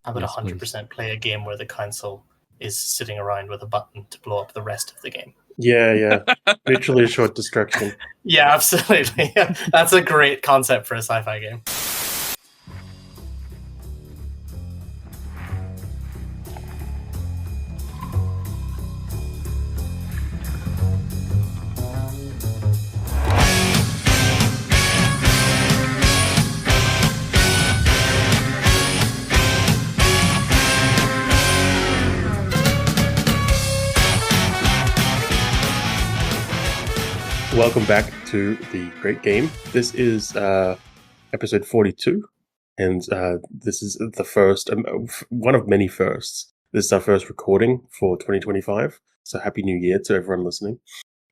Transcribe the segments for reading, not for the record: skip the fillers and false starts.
I would Yes, please. 100% play a game where the council is sitting around with a button to blow up the rest of the game. Yeah. Mutually assured destruction. Yeah, absolutely. That's a great concept for a sci-fi game. Welcome back to the Great Game. This is episode 42, and this is the first, one of many firsts. This is our first recording for 2025, so Happy New Year to everyone listening.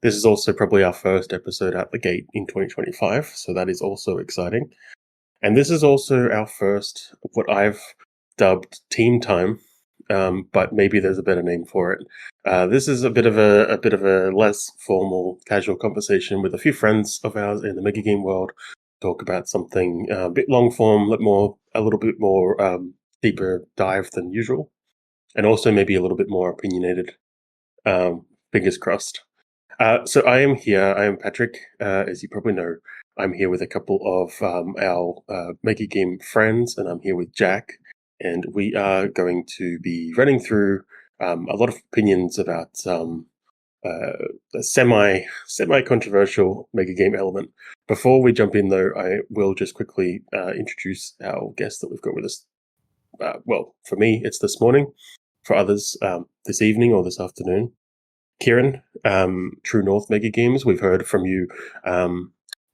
This is also probably our first episode out the gate in 2025, so that is also exciting. And this is also our first, what I've dubbed Team Time, but maybe there's a better name for it. This is a bit of a less formal, casual conversation with a few friends of ours in the Megagame world. Talk about something a bit long form, a little bit more deeper dive than usual, and also maybe a little bit more opinionated. Fingers crossed. So I am here. I am Patrick, as you probably know. I'm here with a couple of our Megagame friends, and I'm here with Jack. And we are going to be running through a lot of opinions about a semi-controversial Megagame element. Before we jump in, though, I will just quickly introduce our guest that we've got with us. Well, for me, it's this morning. For others, this evening or this afternoon. Ciaran, True North Megagames. We've heard from you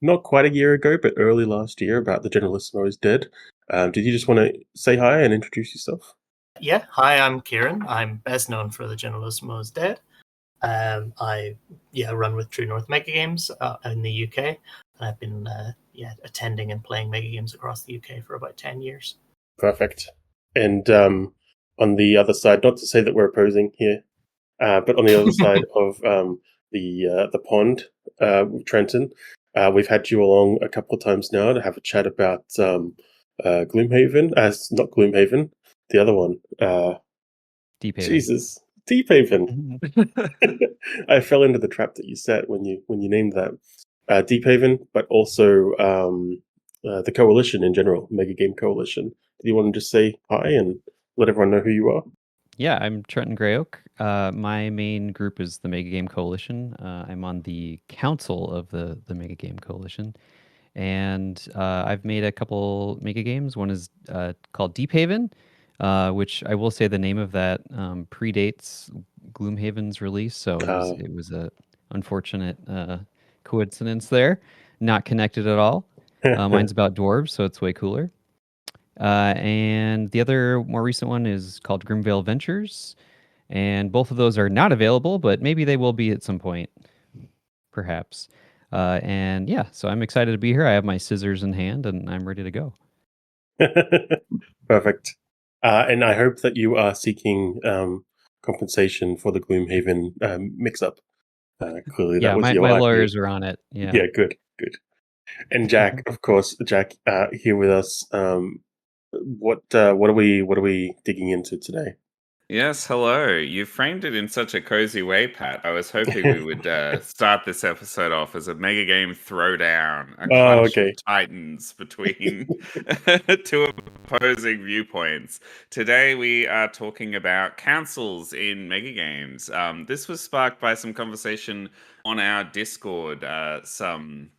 not quite a year ago, but early last year about the Generalissimo is dead. Did you just want to say hi and introduce yourself? Yeah, hi, I'm Ciaran. I'm best known for the Generalissimo is dead. I run with True North Megagames in the UK, and I've been attending and playing Megagames across the UK for about 10 years. Perfect. And on the other side, not to say that we're opposing here, but on the other side of the pond, with Trenton, we've had you along a couple of times now to have a chat about Gloomhaven. Not Gloomhaven, the other one. Deep Haven. Jesus, Deep Haven. I fell into the trap that you set when you named that. Deep Haven, but also the Coalition in general, Megagame Coalition. Do you want to just say hi and let everyone know who you are? Yeah, I'm Trenton Greyoak. My main group is the Megagame Coalition. I'm on the council of the Megagame Coalition. And I've made a couple Megagames. One is called Deep Haven, which I will say the name of that predates Gloomhaven's release. So it was a unfortunate coincidence there. Not connected at all. Mine's about dwarves, so it's way cooler. And the other more recent one is called Grimvale Ventures. And both of those are not available, but maybe they will be at some point, perhaps. And yeah, so I'm excited to be here. I have my scissors in hand and I'm ready to go. Perfect. And I hope that you are seeking compensation for the Gloomhaven mix-up. Clearly, that was your my IP. lawyers are on it. Yeah, good. And Jack, of course, here with us. What are we digging into today? Yes, hello. You framed it in such a cozy way, Pat. I was hoping we would start this episode off as a Megagame throwdown, a clash of titans between two opposing viewpoints. Today we are talking about councils in Megagames. This was sparked by some conversation on our Discord, some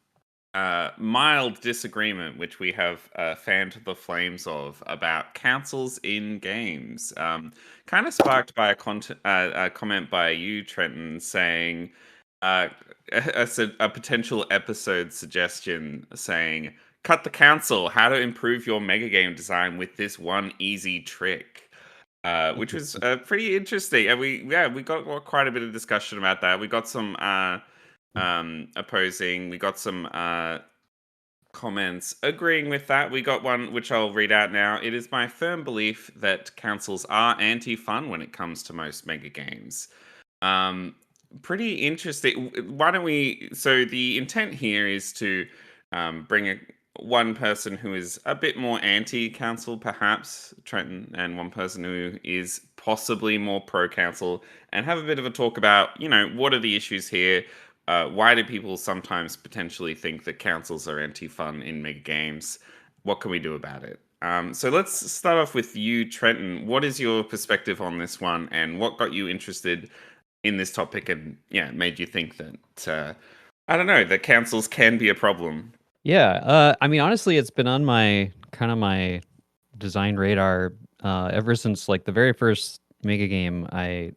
mild disagreement, which we have fanned the flames of, about councils in games. Kind of sparked by a comment by you, Trenton, saying a potential episode suggestion saying, cut the council, how to improve your Megagame design with this one easy trick. Which was pretty interesting. And we got quite a bit of discussion about that. We got some opposing. We got some comments agreeing with that. We got one which I'll read out now. It is my firm belief that councils are anti-fun when it comes to most mega games. Pretty interesting. Why don't we? So the intent here is to bring one person who is a bit more anti-council, perhaps, Trenton, and one person who is possibly more pro-council, and have a bit of a talk about, what are the issues here? Why do people sometimes potentially think that councils are anti-fun in mega games? What can we do about it? So let's start off with you, Trenton. What is your perspective on this one, and what got you interested in this topic and made you think that, I don't know, that councils can be a problem? Yeah, I mean, honestly, it's been on my design radar ever since like the very first mega game I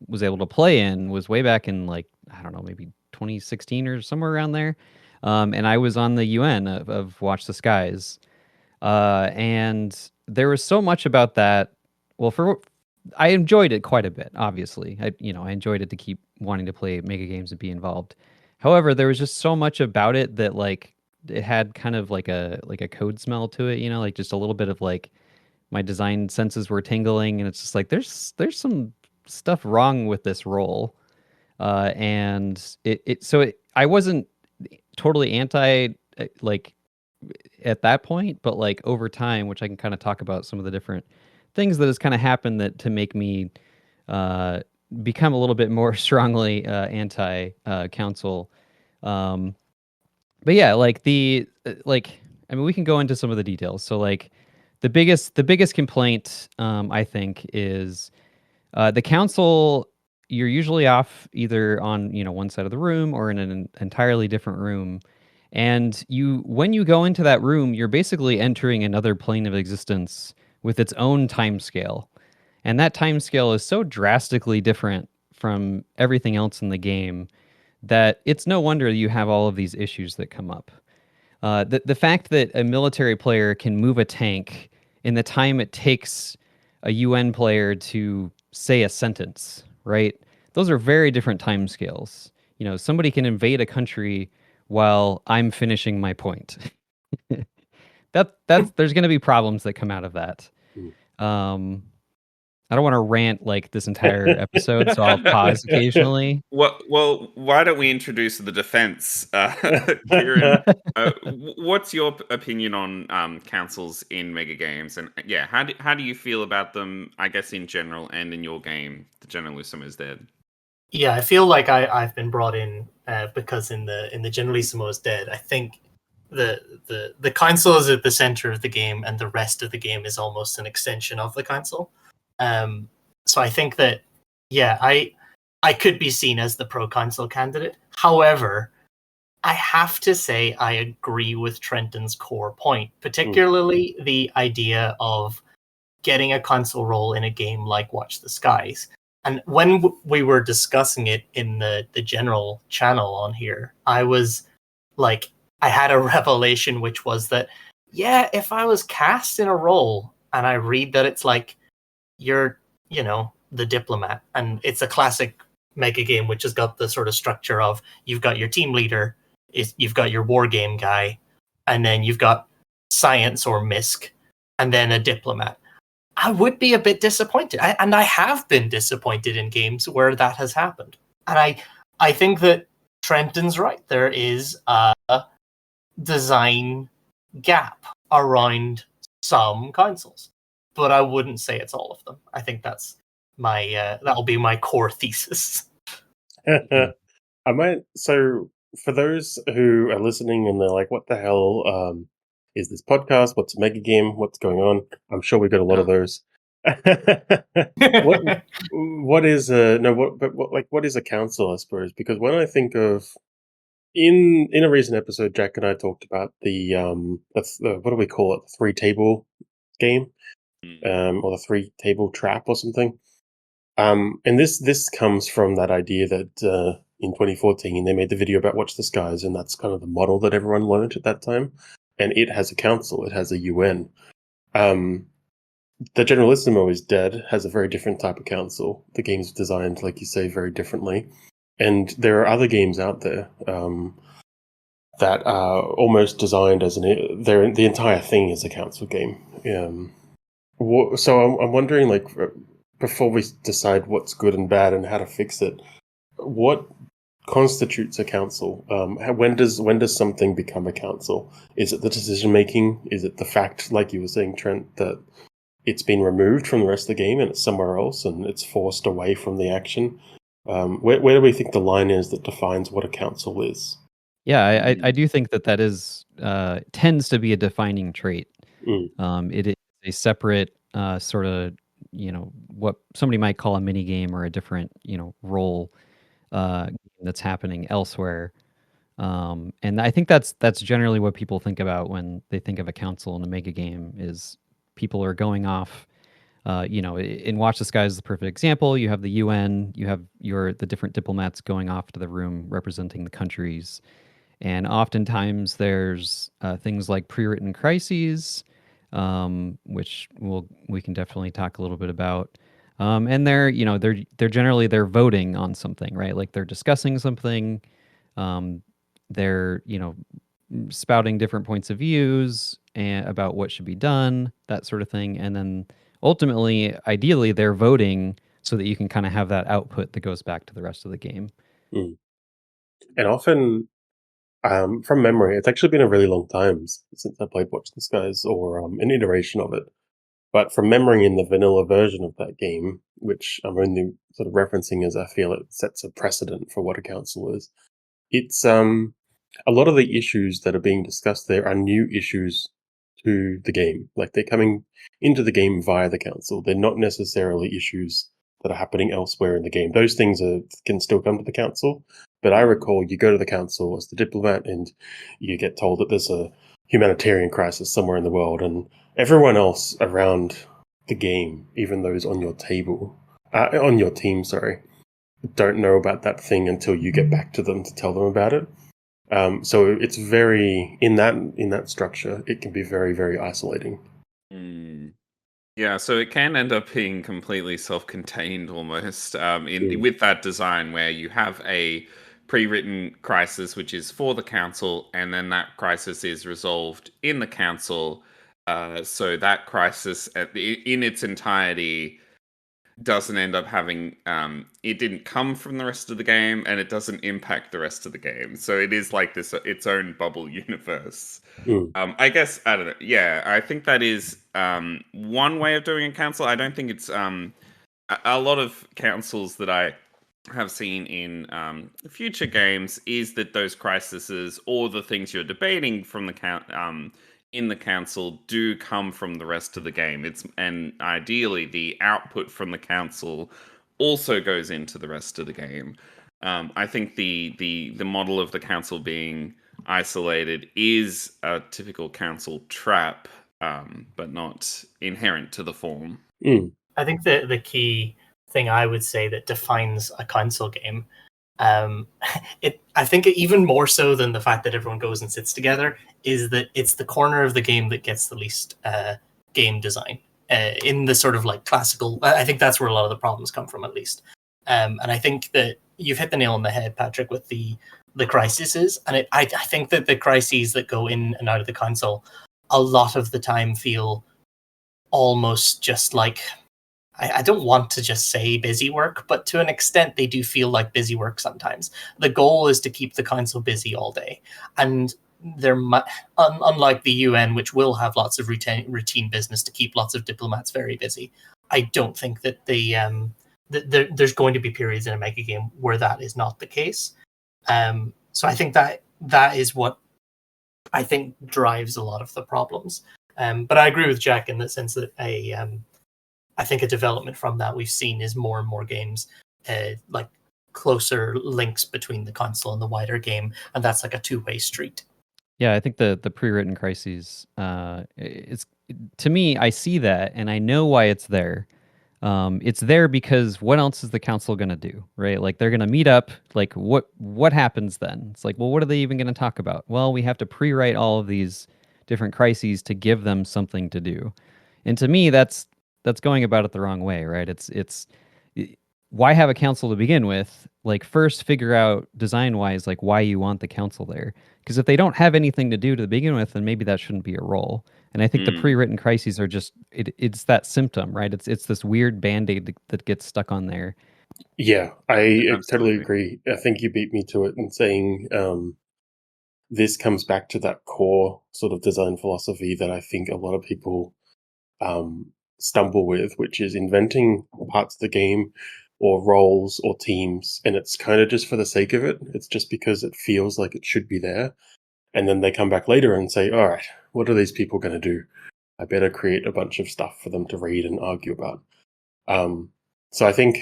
was able to play in was way back in like I don't know, maybe 2016 or somewhere around there. And I was on the UN of Watch the Skies, and there was so much about that. Well, I enjoyed it quite a bit. Obviously, I enjoyed it to keep wanting to play mega games and be involved. However, there was just so much about it that like it had kind of like a code smell to it, like just a little bit of like my design senses were tingling, and it's just like there's some stuff wrong with this role. And I wasn't totally anti like at that point, but like over time, which I can kind of talk about some of the different things that has kind of happened that to make me uh, become a little bit more strongly anti council. Um, but yeah, like I mean, we can go into some of the details. So like the biggest complaint I think is the council. You're usually off either on one side of the room or in an entirely different room, and when you go into that room, you're basically entering another plane of existence with its own time scale, and that time scale is so drastically different from everything else in the game that it's no wonder you have all of these issues that come up. The fact that a military player can move a tank in the time it takes a UN player to say a sentence, right? Those are very different time scales. Somebody can invade a country while I'm finishing my point. That's there's going to be problems that come out of that. Um, I don't want to rant like this entire episode, so I'll pause occasionally. Well, why don't we introduce the defense? Ciaran, what's your opinion on councils in mega games? And how do you feel about them, I guess, in general and in your game, The Generalissimo is Dead? Yeah, I feel like I've been brought in because in the Generalissimo is Dead, I think the council is at the center of the game, and the rest of the game is almost an extension of the council. So I think that I could be seen as the pro council candidate. However, I have to say I agree with Trenton's core point, particularly the idea of getting a console role in a game like Watch the Skies. And when we were discussing it in the general channel on here, I was like, I had a revelation, which was that, if I was cast in a role and I read that it's like, you're, the diplomat, and it's a classic mega game, which has got the sort of structure of you've got your team leader, you've got your war game guy, and then you've got science or MISC, and then a diplomat. I would be a bit disappointed. And I have been disappointed in games where that has happened. And I think that Trenton's right. There is a design gap around some consoles, but I wouldn't say it's all of them. I think that's that'll be my core thesis. So for those who are listening and they're like, what the hell is this podcast? What's a mega game? What's going on? I'm sure we've got a lot of those. What is a council, I suppose? Because when I think of in a recent episode, Jack and I talked about the what do we call it? The 3-table game, or the 3-table trap or something. And this comes from that idea that in 2014 they made the video about Watch the Skies, and that's kind of the model that everyone learned at that time. And it has a council, it has a UN. The Generalissimo is Dead has a very different type of council. The game's designed, like you say, very differently. And there are other games out there that are almost designed as the entire thing is a council game. So I'm wondering, like, before we decide what's good and bad and how to fix it, what constitutes a council? When does something become a council? Is it the decision making? Is it the fact, like you were saying, Trent, that it's been removed from the rest of the game and it's somewhere else and it's forced away from the action? Where do we think the line is that defines what a council is? Yeah, I do think that is tends to be a defining trait. It is a separate sort of, what somebody might call a mini game or a different, role that's happening elsewhere. And I think that's generally what people think about when they think of a council in a mega game. Is people are going off. In Watch the Skies is the perfect example. You have the UN, you have the different diplomats going off to the room representing the countries, and oftentimes there's things like pre-written crises, which we can definitely talk a little bit about. And they're generally they're voting on something, right? Like they're discussing something. They're spouting different points of views and about what should be done, that sort of thing. And then ultimately, ideally, they're voting so that you can kind of have that output that goes back to the rest of the game. And often, from memory, it's actually been a really long time since I played Watch the Skies or an iteration of it. But from memory, in the vanilla version of that game, which I'm only sort of referencing as I feel it sets a precedent for what a council is, it's a lot of the issues that are being discussed there are new issues to the game. Like they're coming into the game via the council. They're not necessarily issues that are happening elsewhere in the game. Those things can still come to the council. But I recall you go to the council as the diplomat and you get told that there's a humanitarian crisis somewhere in the world, and everyone else around the game, even those on your team, don't know about that thing until you get back to them to tell them about it. So it's very in that structure. It can be very, very isolating. Yeah, so it can end up being completely self-contained almost with that design where you have a pre-written crisis which is for the council, and then that crisis is resolved in the council. So that crisis in its entirety doesn't end up having it didn't come from the rest of the game, and it doesn't impact the rest of the game. So it is like this its own bubble universe. I guess I don't know. Yeah, I think that is one way of doing a council. I don't think it's a lot of councils that I have seen in future games is that those crises or the things you're debating from the in the council do come from the rest of the game. And ideally the output from the council also goes into the rest of the game. I think the model of the council being isolated is a typical council trap, but not inherent to the form. I think the key thing I would say that defines a council game, I think even more so than the fact that everyone goes and sits together, is that it's the corner of the game that gets the least game design in the sort of like classical. I think that's where a lot of the problems come from, at least. And I think that you've hit the nail on the head, Patrick, with the crises. And I think that the crises that go in and out of the console a lot of the time feel almost just like, I don't want to just say busy work, but to an extent they do feel like busy work sometimes. The goal is to keep the council busy all day. And they're unlike the UN, which will have lots of routine business to keep lots of diplomats very busy. I don't think that there's going to be periods in a mega game where that is not the case. So I think that is what I think drives a lot of the problems. But I agree with Jack in the sense that I think a development from that we've seen is more and more games like closer links between the console and the wider game, and that's like a two-way street. Yeah, I think the pre-written crises, it's, to me, I see that and I know why it's there. It's there because what else is the council going to do, right? Like they're going to meet up. Like what happens then? It's like, well, what are they even going to talk about? Well, we have to pre-write all of these different crises to give them something to do. And to me, that's going about it the wrong way, right? It's why have a council to begin with? Like first figure out design-wise like why you want the council there. Because if they don't have anything to do to begin with, then maybe that shouldn't be a role. And I think the pre-written crises are just it's that symptom, right? It's this weird band-aid that gets stuck on there. Yeah, I totally Absolutely. agree. I think you beat me to it in saying this comes back to that core sort of design philosophy that I think a lot of people um, stumble with, which is inventing parts of the game or roles or teams, and it's kind of just for the sake of it. It's just because it feels like it should be there. And then they come back later and say, all right, what are these people going to do? I better create a bunch of stuff for them to read and argue about. Um, so I think,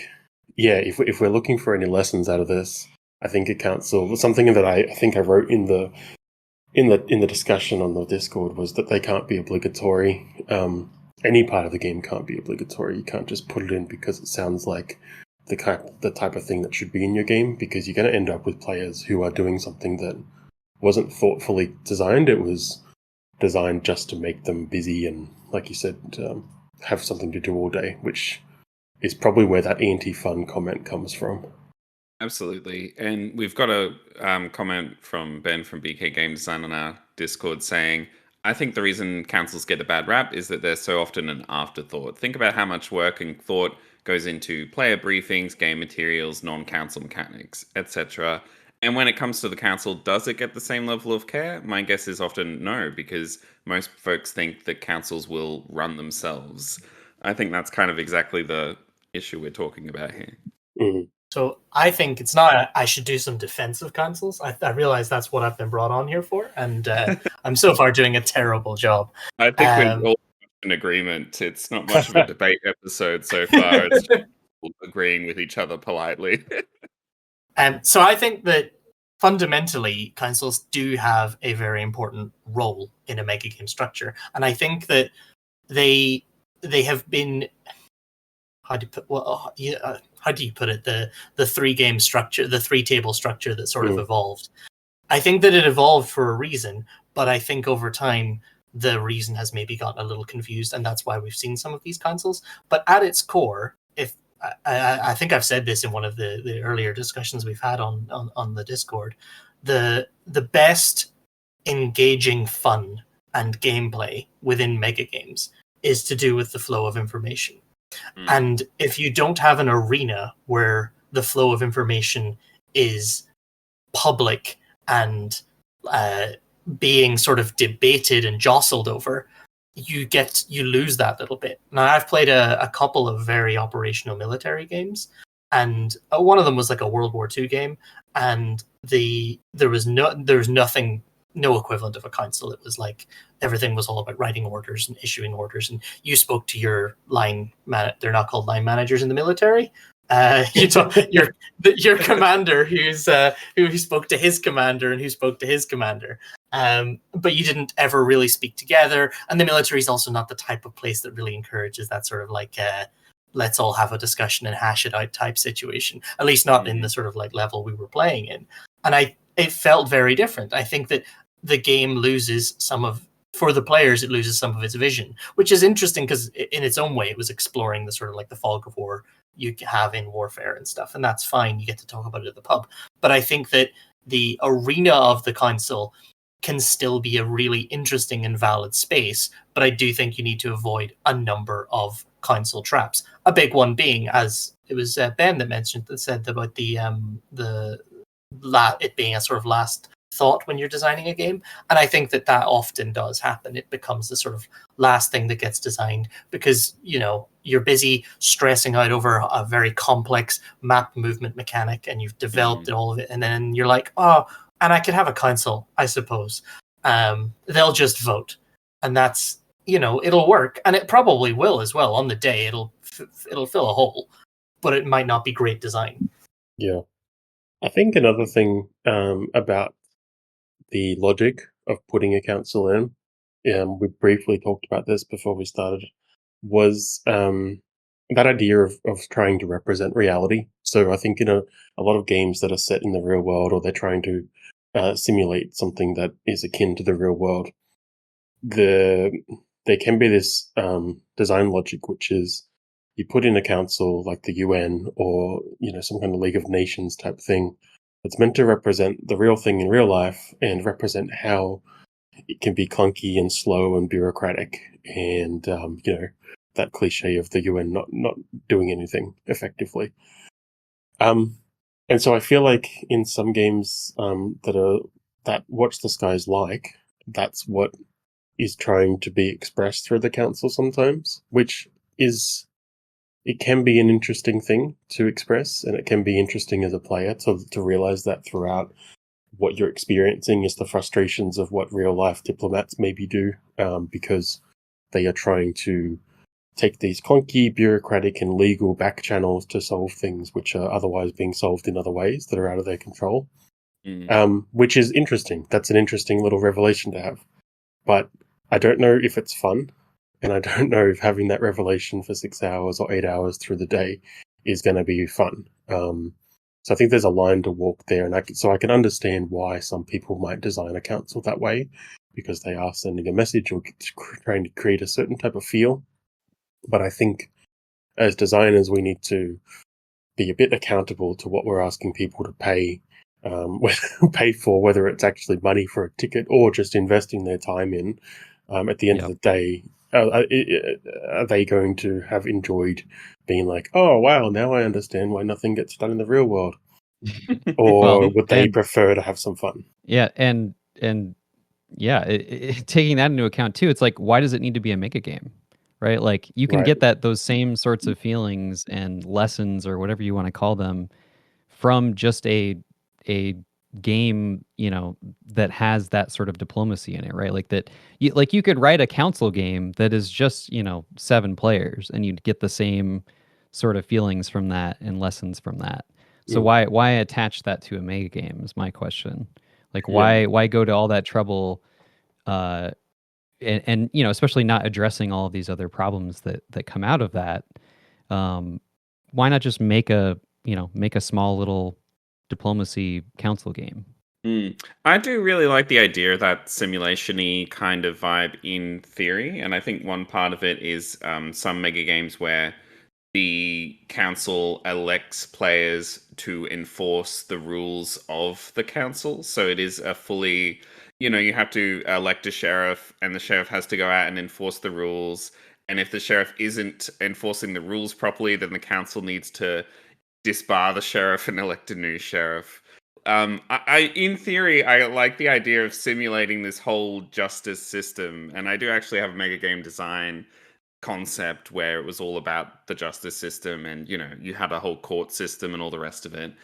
yeah, if we're looking for any lessons out of this, I think a council, something that I think I wrote in the discussion on the Discord was that they can't be obligatory. Any part of the game can't be obligatory. You can't just put it in because it sounds like the type of thing that should be in your game, because you're going to end up with players who are doing something that wasn't thoughtfully designed. It was designed just to make them busy and, like you said, have something to do all day, which is probably where that anti-fun comment comes from. Absolutely. And we've got a comment from Ben from BK Game Design on our Discord saying, I think the reason councils get a bad rap is that they're so often an afterthought. Think about how much work and thought goes into player briefings, game materials, non-council mechanics, etc. And when it comes to the council, does it get the same level of care? My guess is often no, because most folks think that councils will run themselves. I think that's kind of exactly the issue we're talking about here. Mm. So I think it's not I should do some defensive councils. I realize that's what I've been brought on here for, and I'm so far doing a terrible job. I think we're all in agreement. It's not much of a debate episode so far. It's just agreeing with each other politely. So I think that fundamentally, councils do have a very important role in a megagame structure, and I think that they have been how do you put it, the three game structure, the three table structure that sort of evolved. I think that it evolved for a reason, but I think over time the reason has maybe gotten a little confused, and that's why we've seen some of these councils. But at its core, if I think I've said this in one of the earlier discussions we've had on the Discord, the best engaging fun and gameplay within megagames is to do with the flow of information. And if you don't have an arena where the flow of information is public and being sort of debated and jostled over, you lose that little bit. Now, I've played a couple of very operational military games, and one of them was like a World War II game, and there was nothing, no equivalent of a council. It was like everything was all about writing orders and issuing orders, and you spoke to your they're not called line managers in the military. You talk your commander who spoke to his commander and who spoke to his commander. But you didn't ever really speak together, and the military is also not the type of place that really encourages that sort of like let's all have a discussion and hash it out type situation, at least not in the sort of like level we were playing in. And it felt very different. I think that the game loses for the players, it loses some of its vision, which is interesting because in its own way, it was exploring the sort of like the fog of war you have in warfare and stuff. And that's fine. You get to talk about it at the pub. But I think that the arena of the council can still be a really interesting and valid space. But I do think you need to avoid a number of council traps. A big one being, as it was Ben that said about it being a sort of last thought when you're designing a game. And I think that often does happen. It becomes the sort of last thing that gets designed because, you're busy stressing out over a very complex map movement mechanic and you've developed all of it. And then you're like, oh, and I could have a council, I suppose. They'll just vote. And that's, it'll work. And it probably will as well. On the day, it'll fill a hole, but it might not be great design. Yeah. I think another thing about the logic of putting a council in, we briefly talked about this before we started, was that idea of trying to represent reality. So I think in a lot of games that are set in the real world, or they're trying to simulate something that is akin to the real world, there can be this design logic, which is you put in a council like the UN or some kind of League of Nations type thing that's meant to represent the real thing in real life and represent how it can be clunky and slow and bureaucratic and that cliche of the UN not doing anything effectively. And so I feel like in some games that Watch the Skies like, that's what is trying to be expressed through the council sometimes, which is, it can be an interesting thing to express, and it can be interesting as a player to realize that throughout what you're experiencing is the frustrations of what real life diplomats maybe do, because they are trying to take these clunky, bureaucratic, and legal back channels to solve things which are otherwise being solved in other ways that are out of their control. Which is interesting. That's an interesting little revelation to have. But I don't know if it's fun, and I don't know if having that revelation for 6 hours or 8 hours through the day is going to be fun. So I think there's a line to walk there, and I can understand why some people might design a council that way, because they are sending a message or trying to create a certain type of feel. But I think as designers, we need to be a bit accountable to what we're asking people to pay, pay for, whether it's actually money for a ticket or just investing their time in. At the end of the day, are they going to have enjoyed being like, oh, wow, now I understand why nothing gets done in the real world? Or would they prefer to have some fun? Yeah, and yeah, taking that into account too, it's like, why does it need to be a mega game? Right? Like you can get those same sorts of feelings and lessons or whatever you want to call them from just a game, that has that sort of diplomacy in it, right? Like that you could write a council game that is just, 7 players and you'd get the same sort of feelings from that and lessons from that. So why attach that to a mega game is my question. Like why go to all that trouble and especially not addressing all of these other problems that come out of that. Why not just make a small little diplomacy council game? I do really like the idea of that simulation-y kind of vibe in theory, and I think one part of it is some mega games where the council elects players to enforce the rules of the council. So it is a fully, you have to elect a sheriff, and the sheriff has to go out and enforce the rules. And if the sheriff isn't enforcing the rules properly, then the council needs to disbar the sheriff and elect a new sheriff. In theory, I like the idea of simulating this whole justice system, and I do actually have a mega game design concept where it was all about the justice system, and you had a whole court system and all the rest of it.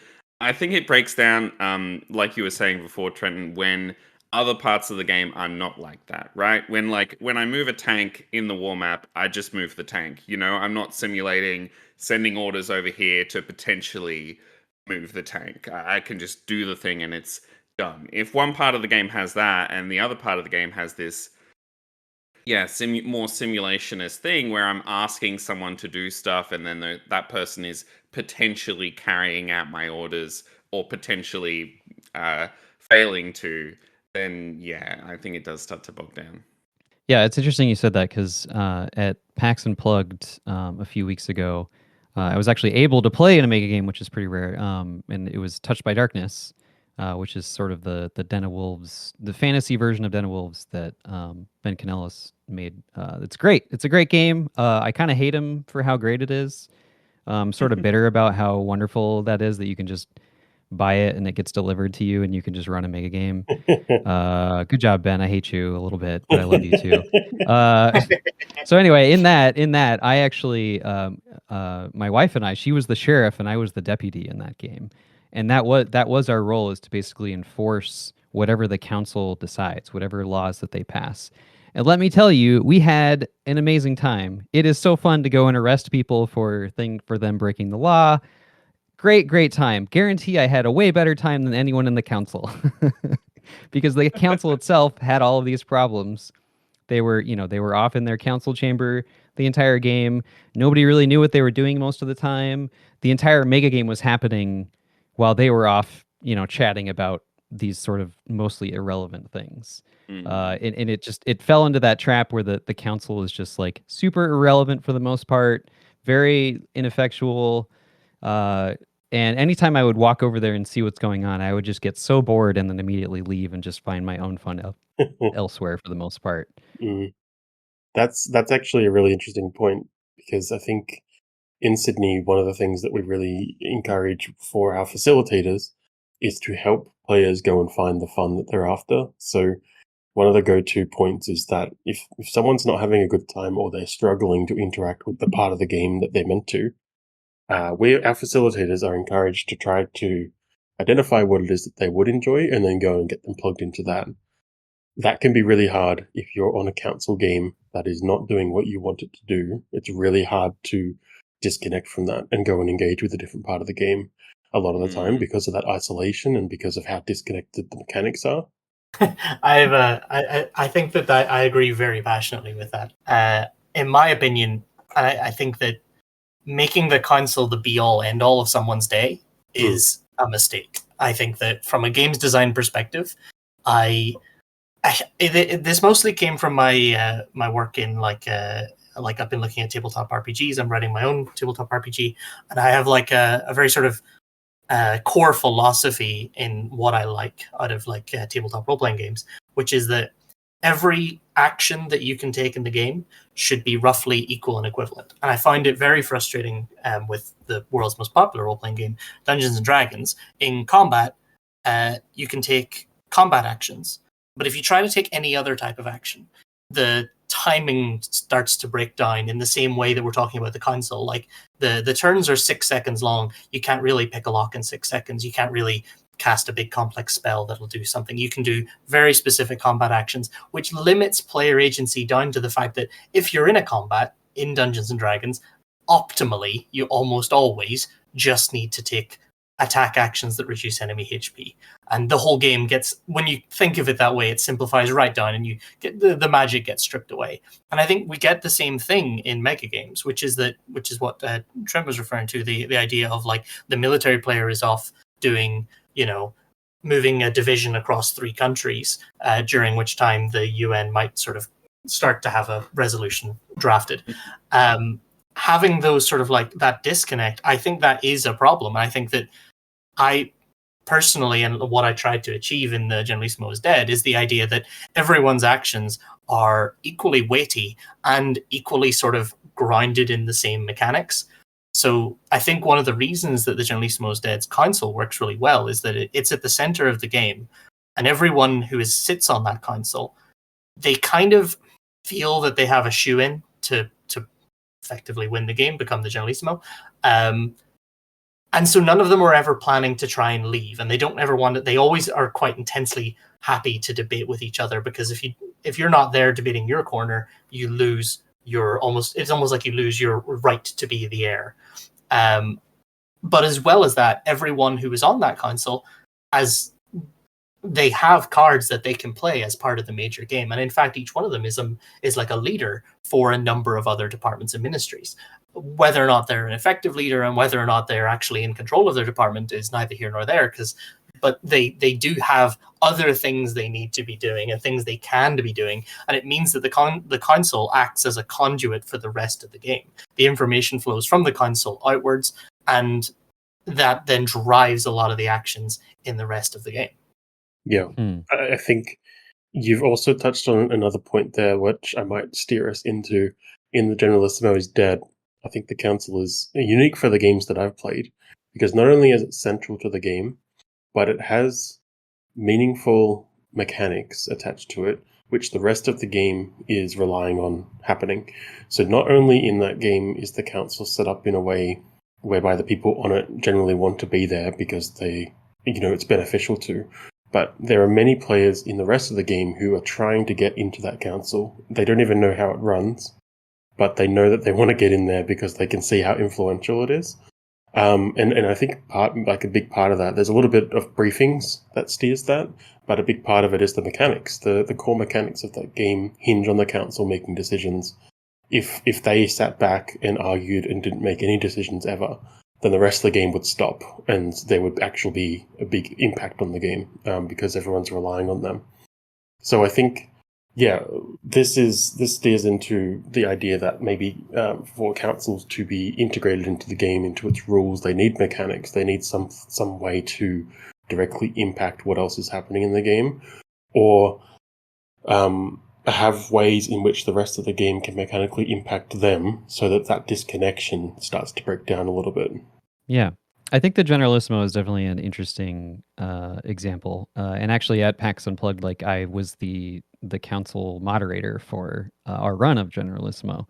I think it breaks down, like you were saying before, Trenton, when other parts of the game are not like that, right? When I move a tank in the war map, I just move the tank. I'm not simulating sending orders over here to potentially move the tank. I can just do the thing and it's done. If one part of the game has that and the other part of the game has this more simulationist thing where I'm asking someone to do stuff, and then that person is potentially carrying out my orders or potentially failing to, then I think it does start to bog down. Yeah, it's interesting you said that because at PAX Unplugged a few weeks ago, I was actually able to play in a mega game, which is pretty rare, and it was Touched by Darkness, which is sort of the Den of Wolves, the fantasy version of Den of Wolves that Ben Canellis made. It's great. It's a great game. I kind of hate him for how great it is. I'm sort of bitter about how wonderful that is, that you can just buy it and it gets delivered to you and you can just run a mega game. Good job, Ben. I hate you a little bit, but I love you too. So anyway, in that, I actually, my wife and I, she was the sheriff and I was the deputy in that game. And that was our role, is to basically enforce whatever the council decides, whatever laws that they pass. And let me tell you, we had an amazing time. It is so fun to go and arrest people for them breaking the law. Great time. Guarantee I had a way better time than anyone in the council. Because the council itself had all of these problems. They were off in their council chamber the entire game. Nobody really knew what they were doing most of the time. The entire mega game was happening while they were off, chatting about these sort of mostly irrelevant things. And it fell into that trap where the council is just like super irrelevant for the most part, very ineffectual. And anytime I would walk over there and see what's going on, I would just get so bored and then immediately leave and just find my own fun elsewhere for the most part. That's actually a really interesting point, because I think in Sydney, one of the things that we really encourage for our facilitators is to help players go and find the fun that they're after. So one of the go-to points is that if someone's not having a good time or they're struggling to interact with the part of the game that they're meant to, our facilitators are encouraged to try to identify what it is that they would enjoy and then go and get them plugged into that. That can be really hard if you're on a council game that is not doing what you want it to do. It's really hard to disconnect from that and go and engage with a different part of the game a lot of the time because of that isolation and because of how disconnected the mechanics are. I think that I agree very passionately with that. In my opinion, I think that making the console the be-all, end-all of someone's day is a mistake. I think that from a games design perspective, this mostly came from my my work in like I've been looking at tabletop RPGs. I'm writing my own tabletop RPG, and I have like a very sort of core philosophy in what I like out of like tabletop role-playing games, which is that every action that you can take in the game should be roughly equal and equivalent. And I find it very frustrating with the world's most popular role-playing game, Dungeons & Dragons. In combat, you can take combat actions, but if you try to take any other type of action, the timing starts to break down in the same way that we're talking about the console. Like the turns are 6 seconds long. You can't really pick a lock in 6 seconds. You can't really cast a big complex spell that'll do something. You can do very specific combat actions, which limits player agency down to the fact that if you're in a combat in Dungeons and Dragons, optimally, you almost always just need to take attack actions that reduce enemy HP. And the whole game gets, when you think of it that way, it simplifies right down and you get the magic gets stripped away. And I think we get the same thing in Megagames, which is what Trent was referring to, the idea of like the military player is off doing, moving a division across 3 countries, during which time the UN might sort of start to have a resolution drafted. Having those sort of like that disconnect, I think that is a problem. I think that I personally, and what I tried to achieve in the Generalissimo is Dead, is the idea that everyone's actions are equally weighty and equally sort of grounded in the same mechanics. So I think one of the reasons that the Generalissimo is Dead's console works really well is that it's at the center of the game, and everyone who sits on that console, they kind of feel that they have a shoe-in to effectively win the game, become the Generalissimo. And so none of them are ever planning to try and leave, and they don't ever want it. They always are quite intensely happy to debate with each other, because if you're not there debating your corner, you lose it's almost like you lose your right to be the heir. But as well as that, everyone who is on that console, as they have cards that they can play as part of the major game. And in fact, each one of them is like a leader for a number of other departments and ministries. Whether or not they're an effective leader and whether or not they're actually in control of their department is neither here nor there, but they do have other things they need to be doing and things they can be doing. And it means that the console acts as a conduit for the rest of the game. The information flows from the console outwards, and that then drives a lot of the actions in the rest of the game. Yeah, I think you've also touched on another point there, which I might steer us into. In the Generalissimo is Dead, I think the council is unique for the games that I've played, because not only is it central to the game, but it has meaningful mechanics attached to it, which the rest of the game is relying on happening. So not only in that game is the council set up in a way whereby the people on it generally want to be there because it's beneficial to, but there are many players in the rest of the game who are trying to get into that council. They don't even know how it runs, but they know that they want to get in there because they can see how influential it is. And I think a big part of that, there's a little bit of briefings that steers that, but a big part of it is the mechanics. The core mechanics of that game hinge on the council making decisions. If they sat back and argued and didn't make any decisions ever, then the rest of the game would stop, and there would actually be a big impact on the game, because everyone's relying on them. So I think, this steers into the idea that maybe for councils to be integrated into the game, into its rules, they need mechanics. They need some way to directly impact what else is happening in the game, or have ways in which the rest of the game can mechanically impact them, so that disconnection starts to break down a little bit. Yeah. I think the Generalissimo is definitely an interesting example. And actually at PAX Unplugged, like I was the council moderator for our run of Generalissimo.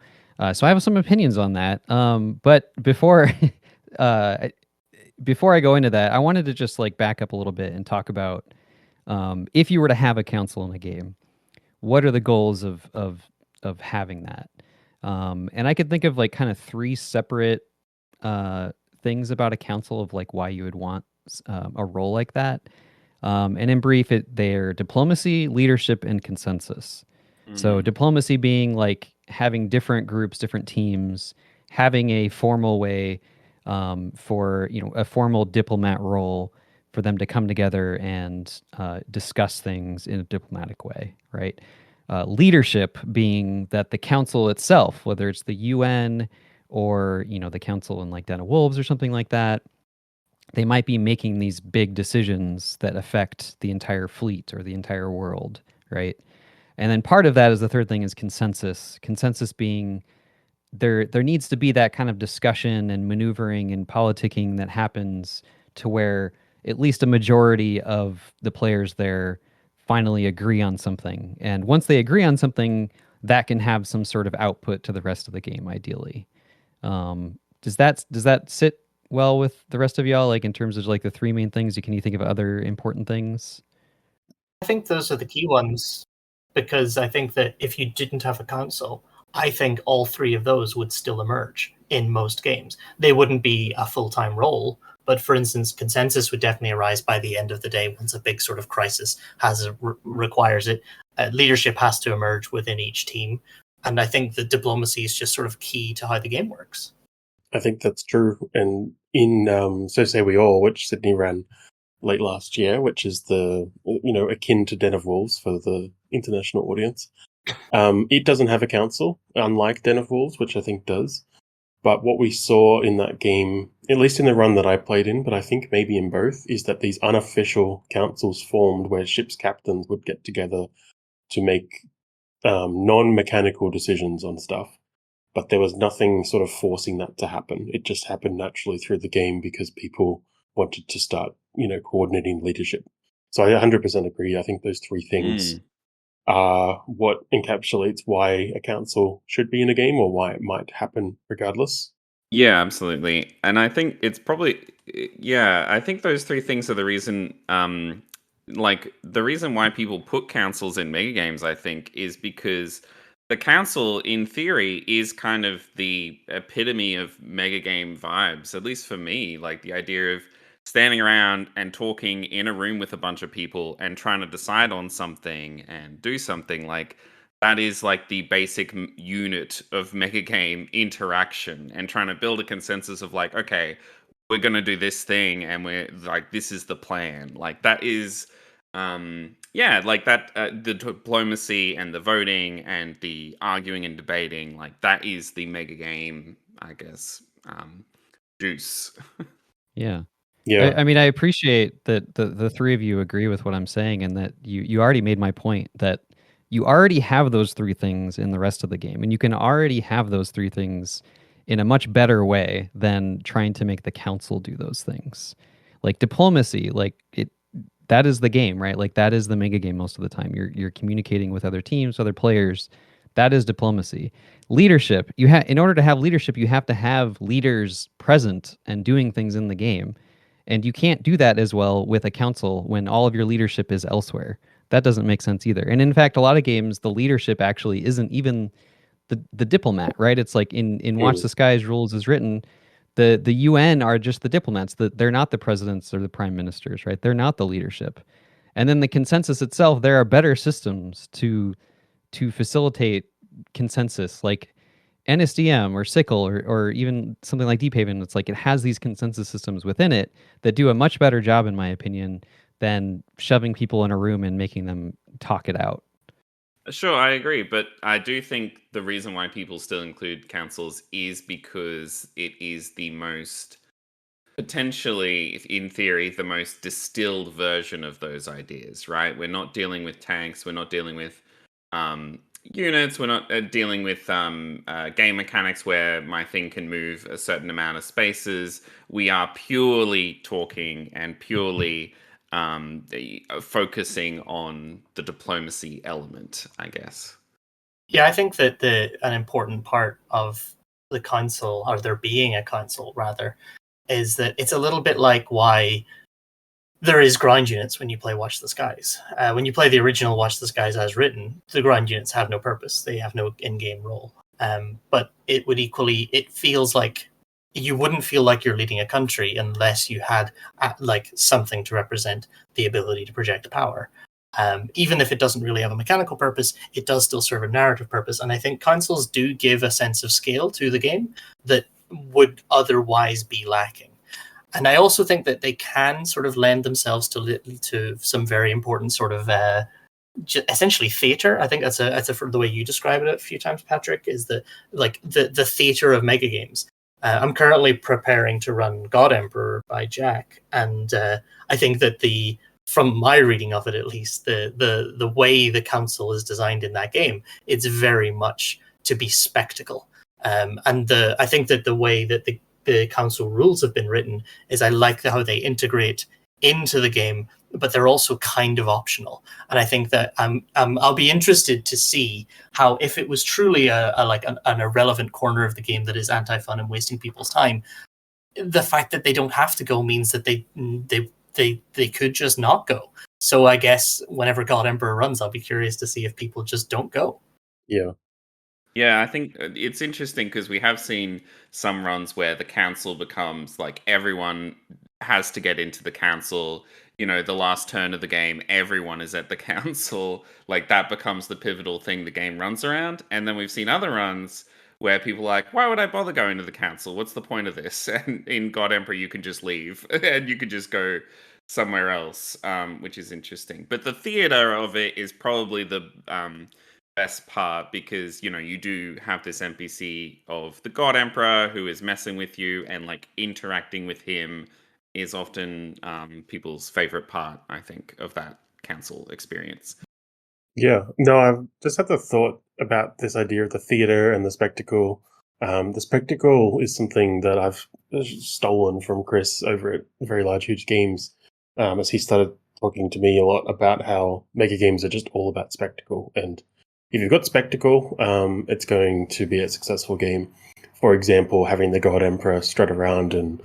So I have some opinions on that. But before uh, before I go into that, I wanted to just like back up a little bit and talk about if you were to have a council in a game, what are the goals of having that? And I could think of like kind of three separate things about a council of like why you would want a role like that. And in brief, they're diplomacy, leadership, and consensus. So diplomacy being like having different groups, different teams, having a formal way for a formal diplomat role for them to come together and discuss things in a diplomatic way, right? Leadership being that the council itself, whether it's the UN or the council in like Den of Wolves or something like that, they might be making these big decisions that affect the entire fleet or the entire world, right? And then part of that is the third thing is consensus. Consensus being there needs to be that kind of discussion and maneuvering and politicking that happens to where at least a majority of the players there finally agree on something. And once they agree on something, that can have some sort of output to the rest of the game, ideally. Does that sit well with the rest of y'all, like in terms of like the three main things? Can you think of other important things? I think those are the key ones, because I think that if you didn't have a council, I think all three of those would still emerge in most games. They wouldn't be a full-time role, but for instance, consensus would definitely arise by the end of the day once a big sort of crisis requires it. Leadership has to emerge within each team, and I think that diplomacy is just sort of key to how the game works. I think that's true. And in So Say We All, which Sydney ran late last year, which is akin to Den of Wolves for the international audience, it doesn't have a council, unlike Den of Wolves, which I think does. But what we saw in that game, at least in the run that I played in, but I think maybe in both, is that these unofficial councils formed where ship's captains would get together to make non-mechanical decisions on stuff. But there was nothing sort of forcing that to happen. It just happened naturally through the game because people wanted to start, coordinating leadership. So I 100% agree. I think those three things are what encapsulates why a council should be in a game or why it might happen regardless. Yeah, absolutely. And I think it's probably, I think those three things are the reason, like the reason why people put councils in mega games, I think, is because the council, in theory, is kind of the epitome of mega game vibes, at least for me. Like the idea of standing around and talking in a room with a bunch of people and trying to decide on something and do something, like that is like the basic unit of mega game interaction, and trying to build a consensus of like, okay, we're going to do this thing and we're like, this is the plan. Like that is like that, the diplomacy and the voting and the arguing and debating, like that is the mega game, I guess, juice. Yeah. Yeah. I mean, I appreciate that the three of you agree with what I'm saying, and that you already made my point that you already have those three things in the rest of the game, and you can already have those three things in a much better way than trying to make the council do those things. Like diplomacy, that is the game, right? Like that is the mega game most of the time. You're communicating with other teams, other players. That is diplomacy. Leadership, in order to have leadership, you have to have leaders present and doing things in the game. And you can't do that as well with a council when all of your leadership is elsewhere. That doesn't make sense either. And in fact, a lot of games, the leadership actually isn't even the diplomat, right? It's like in Watch the Skies rules is written, the UN are just the diplomats. They're not the presidents or the prime ministers, right? They're not the leadership. And then the consensus itself, there are better systems to facilitate consensus, like NSDM or Sickle or even something like Deep Haven. It's like it has these consensus systems within it that do a much better job, in my opinion, than shoving people in a room and making them talk it out. Sure, I agree, but I do think the reason why people still include councils is because it is the most, potentially, in theory, the most distilled version of those ideas, right? We're not dealing with tanks, we're not dealing with units. We're not dealing with game mechanics where my thing can move a certain amount of spaces. We are purely talking and purely focusing on the diplomacy element, I guess. Yeah, I think that an important part of the console, or there being a console rather, is that it's a little bit like why there is grind units when you play Watch the Skies. When you play the original Watch the Skies as written, the grind units have no purpose. They have no in-game role. But it feels like you wouldn't feel like you're leading a country unless you had like something to represent the ability to project power. Even if it doesn't really have a mechanical purpose, it does still serve a narrative purpose. And I think consoles do give a sense of scale to the game that would otherwise be lacking. And I also think that they can sort of lend themselves to some very important sort of essentially theater. I think that's the way you describe it a few times, Patrick, is the theater of megagames. I'm currently preparing to run God Emperor by Jack, and I think that from my reading of it at least, the way the council is designed in that game, it's very much to be spectacle. I think that the way that the council rules have been written is I like how they integrate into the game, but they're also kind of optional. And I think that I'll be interested to see how, if it was truly an irrelevant corner of the game that is anti-fun and wasting people's time, the fact that they don't have to go means that they could just not go. So I guess whenever God Emperor runs, I'll be curious to see if people just don't go. Yeah. Yeah, I think it's interesting because we have seen some runs where the council becomes like everyone has to get into the council. You know, the last turn of the game, everyone is at the council. Like that becomes the pivotal thing the game runs around. And then we've seen other runs where people are like, why would I bother going to the council? What's the point of this? And in God Emperor, you can just leave and you can just go somewhere else, which is interesting. But the theater of it is probably the best part because, you know, you do have this NPC of the God Emperor who is messing with you, and like interacting with him is often people's favorite part, I think, of that council experience. Yeah, no, I've just had the thought about this idea of the theater and the spectacle. The spectacle is something that I've stolen from Chris over at Very Large Huge Games, as he started talking to me a lot about how mega games are just all about spectacle. And if you've got spectacle, it's going to be a successful game. For example, having the God Emperor strut around and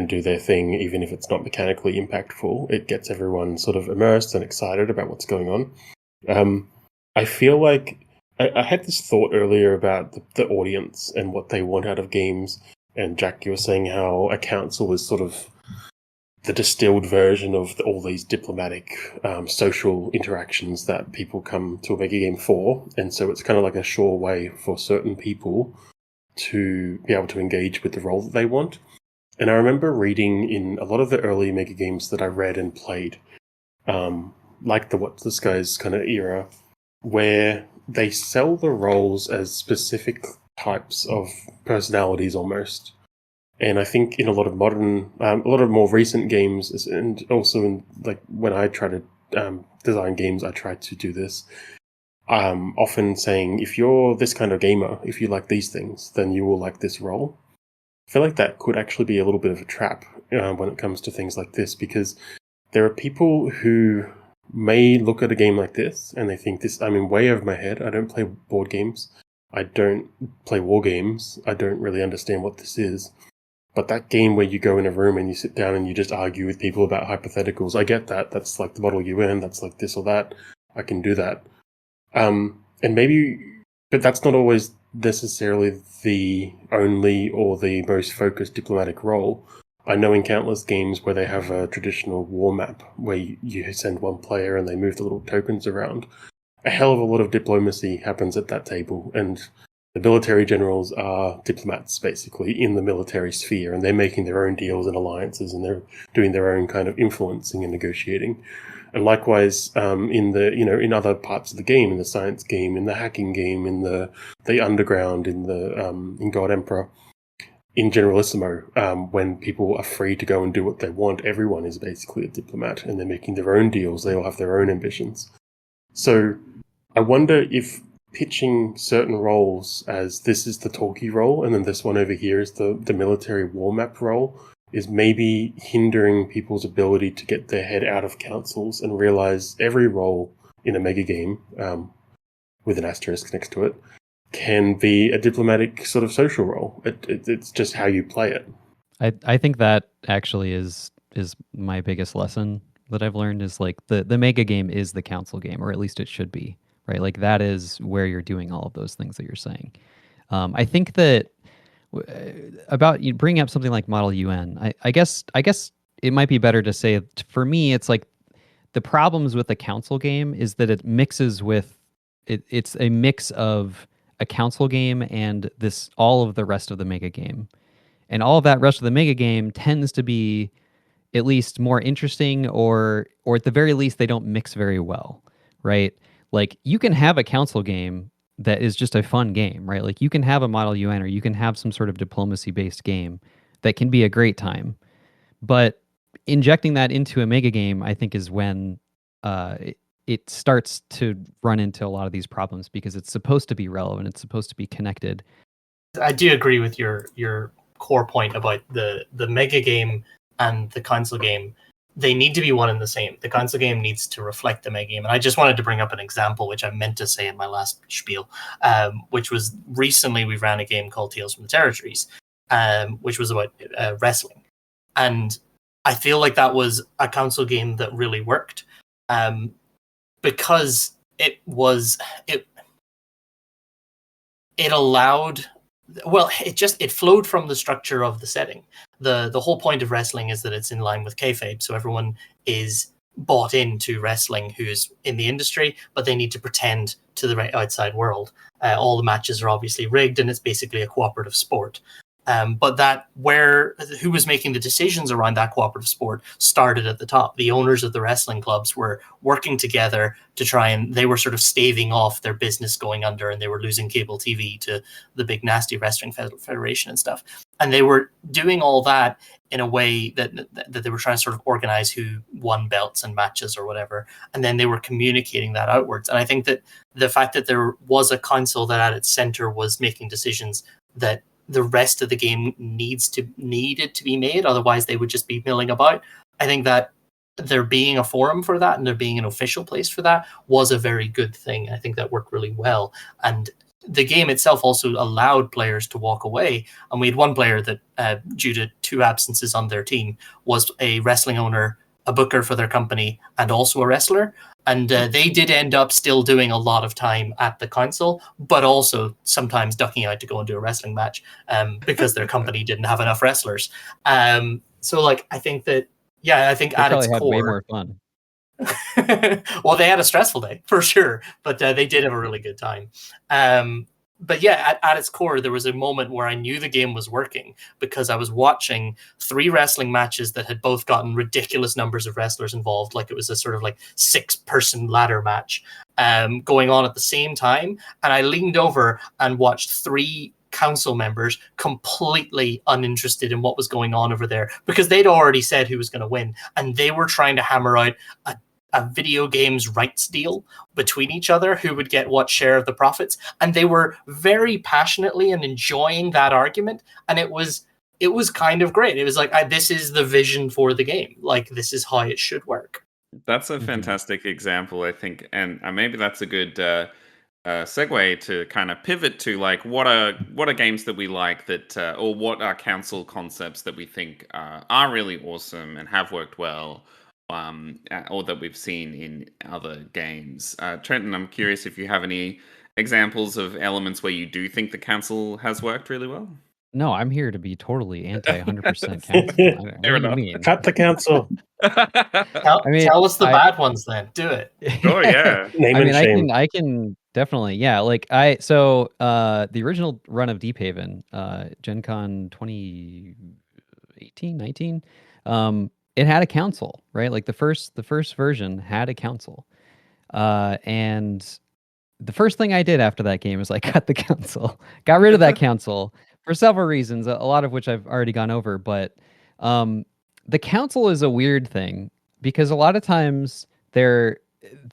do their thing, even if it's not mechanically impactful, it gets everyone sort of immersed and excited about what's going on. I feel like I had this thought earlier about the audience and what they want out of games. And Jack, you were saying how a council is sort of the distilled version of all these diplomatic social interactions that people come to a mega game for. And so it's kind of like a sure way for certain people to be able to engage with the role that they want. And I remember reading in a lot of the early mega games that I read and played, like the What's the Skies kind of era, where they sell the roles as specific types of personalities almost. And I think in a lot of more recent games, and also in like when I try to design games, I try to do this. Often saying, if you're this kind of gamer, if you like these things, then you will like this role. I feel like that could actually be a little bit of a trap when it comes to things like this, because there are people who may look at a game like this and they think I'm way over my head. I don't play board games. I don't play war games. I don't really understand what this is. But that game where you go in a room and you sit down and you just argue with people about hypotheticals, I get that. That's like the model you earn. That's like this or that. I can do that. And maybe, but that's not always necessarily the only or the most focused diplomatic role. I know in countless games where they have a traditional war map where you send one player and they move the little tokens around, a hell of a lot of diplomacy happens at that table, and the military generals are diplomats basically in the military sphere, and they're making their own deals and alliances, and they're doing their own kind of influencing and negotiating. And likewise, in other parts of the game, in the science game, in the hacking game, in the underground, in God Emperor, in Generalissimo, when people are free to go and do what they want, everyone is basically a diplomat, and they're making their own deals. They all have their own ambitions. So I wonder if pitching certain roles as this is the talkie role, and then this one over here is the military war map role, is maybe hindering people's ability to get their head out of councils and realize every role in a mega game, with an asterisk next to it, can be a diplomatic sort of social role. It's just how you play it. I think that actually is my biggest lesson that I've learned is like the mega game is the council game, or at least it should be, right? Like that is where you're doing all of those things that you're saying. I think that about you bringing up something like Model UN, I guess it might be better to say for me, it's like the problems with the council game is that it mixes with it's a mix of a council game and all of the rest of the mega game. And all of that rest of the mega game tends to be at least more interesting, or at the very least they don't mix very well, right? Like you can have a council game that is just a fun game, right? Like you can have a Model UN, or you can have some sort of diplomacy based game that can be a great time. But injecting that into a mega game, I think, is when it starts to run into a lot of these problems, because it's supposed to be relevant, it's supposed to be connected. I do agree with your core point about the mega game and the console game. They need to be one and the same. The console game needs to reflect the mega game. And I just wanted to bring up an example, which I meant to say in my last spiel, which was recently we ran a game called Tales from the Territories, which was about wrestling. And I feel like that was a console game that really worked, because it allowed, well, it flowed from the structure of the setting. The whole point of wrestling is that it's in line with kayfabe, so everyone is bought into wrestling who's in the industry, but they need to pretend to the outside world. All the matches are obviously rigged, and it's basically a cooperative sport. But who was making the decisions around that cooperative sport started at the top. The owners of the wrestling clubs were working together to try, and they were sort of staving off their business going under, and they were losing cable TV to the big nasty wrestling federation and stuff. And they were doing all that in a way that they were trying to sort of organize who won belts and matches or whatever. And then they were communicating that outwards. And I think that the fact that there was a console that at its center was making decisions that the rest of the game needed to be made, otherwise they would just be milling about. I think that there being a forum for that and there being an official place for that was a very good thing. I think that worked really well. And the game itself also allowed players to walk away. And we had one player that, due to 2 absences on their team, was a wrestling owner, a booker for their company, and also a wrestler. And they did end up still doing a lot of time at the console, but also sometimes ducking out to go and do a wrestling match, because their company didn't have enough wrestlers. So, like, I think that, I think they at its had core, way more fun. well, they had a stressful day for sure, but they did have a really good time. But yeah, at its core, there was a moment where I knew the game was working because I was watching 3 wrestling matches that had both gotten ridiculous numbers of wrestlers involved. Like it was a sort of like 6-person ladder match going on at the same time. And I leaned over and watched 3 council members completely uninterested in what was going on over there because they'd already said who was going to win. And they were trying to hammer out a video games rights deal between each other, who would get what share of the profits. And they were very passionately and enjoying that argument. And it was kind of great. It was like, this is the vision for the game. Like, this is how it should work. That's a fantastic example, I think. And maybe that's a good segue to kind of pivot to, like, what are games that we like that, or what are council concepts that we think are really awesome and have worked well, or that we've seen in other games. Trenton, I'm curious if you have any examples of elements where you do think the council has worked really well. No, I'm here to be totally anti 100% council. What do you mean? Cut the council. Tell us the bad ones then. Do it. Oh yeah. I can definitely, yeah. Like the original run of Deep Haven, Gen Con 2018, 19, it had a council, right? Like the first version had a council. And the first thing I did after that game was like cut the council, got rid of that council for several reasons, a lot of which I've already gone over. But the council is a weird thing because a lot of times they're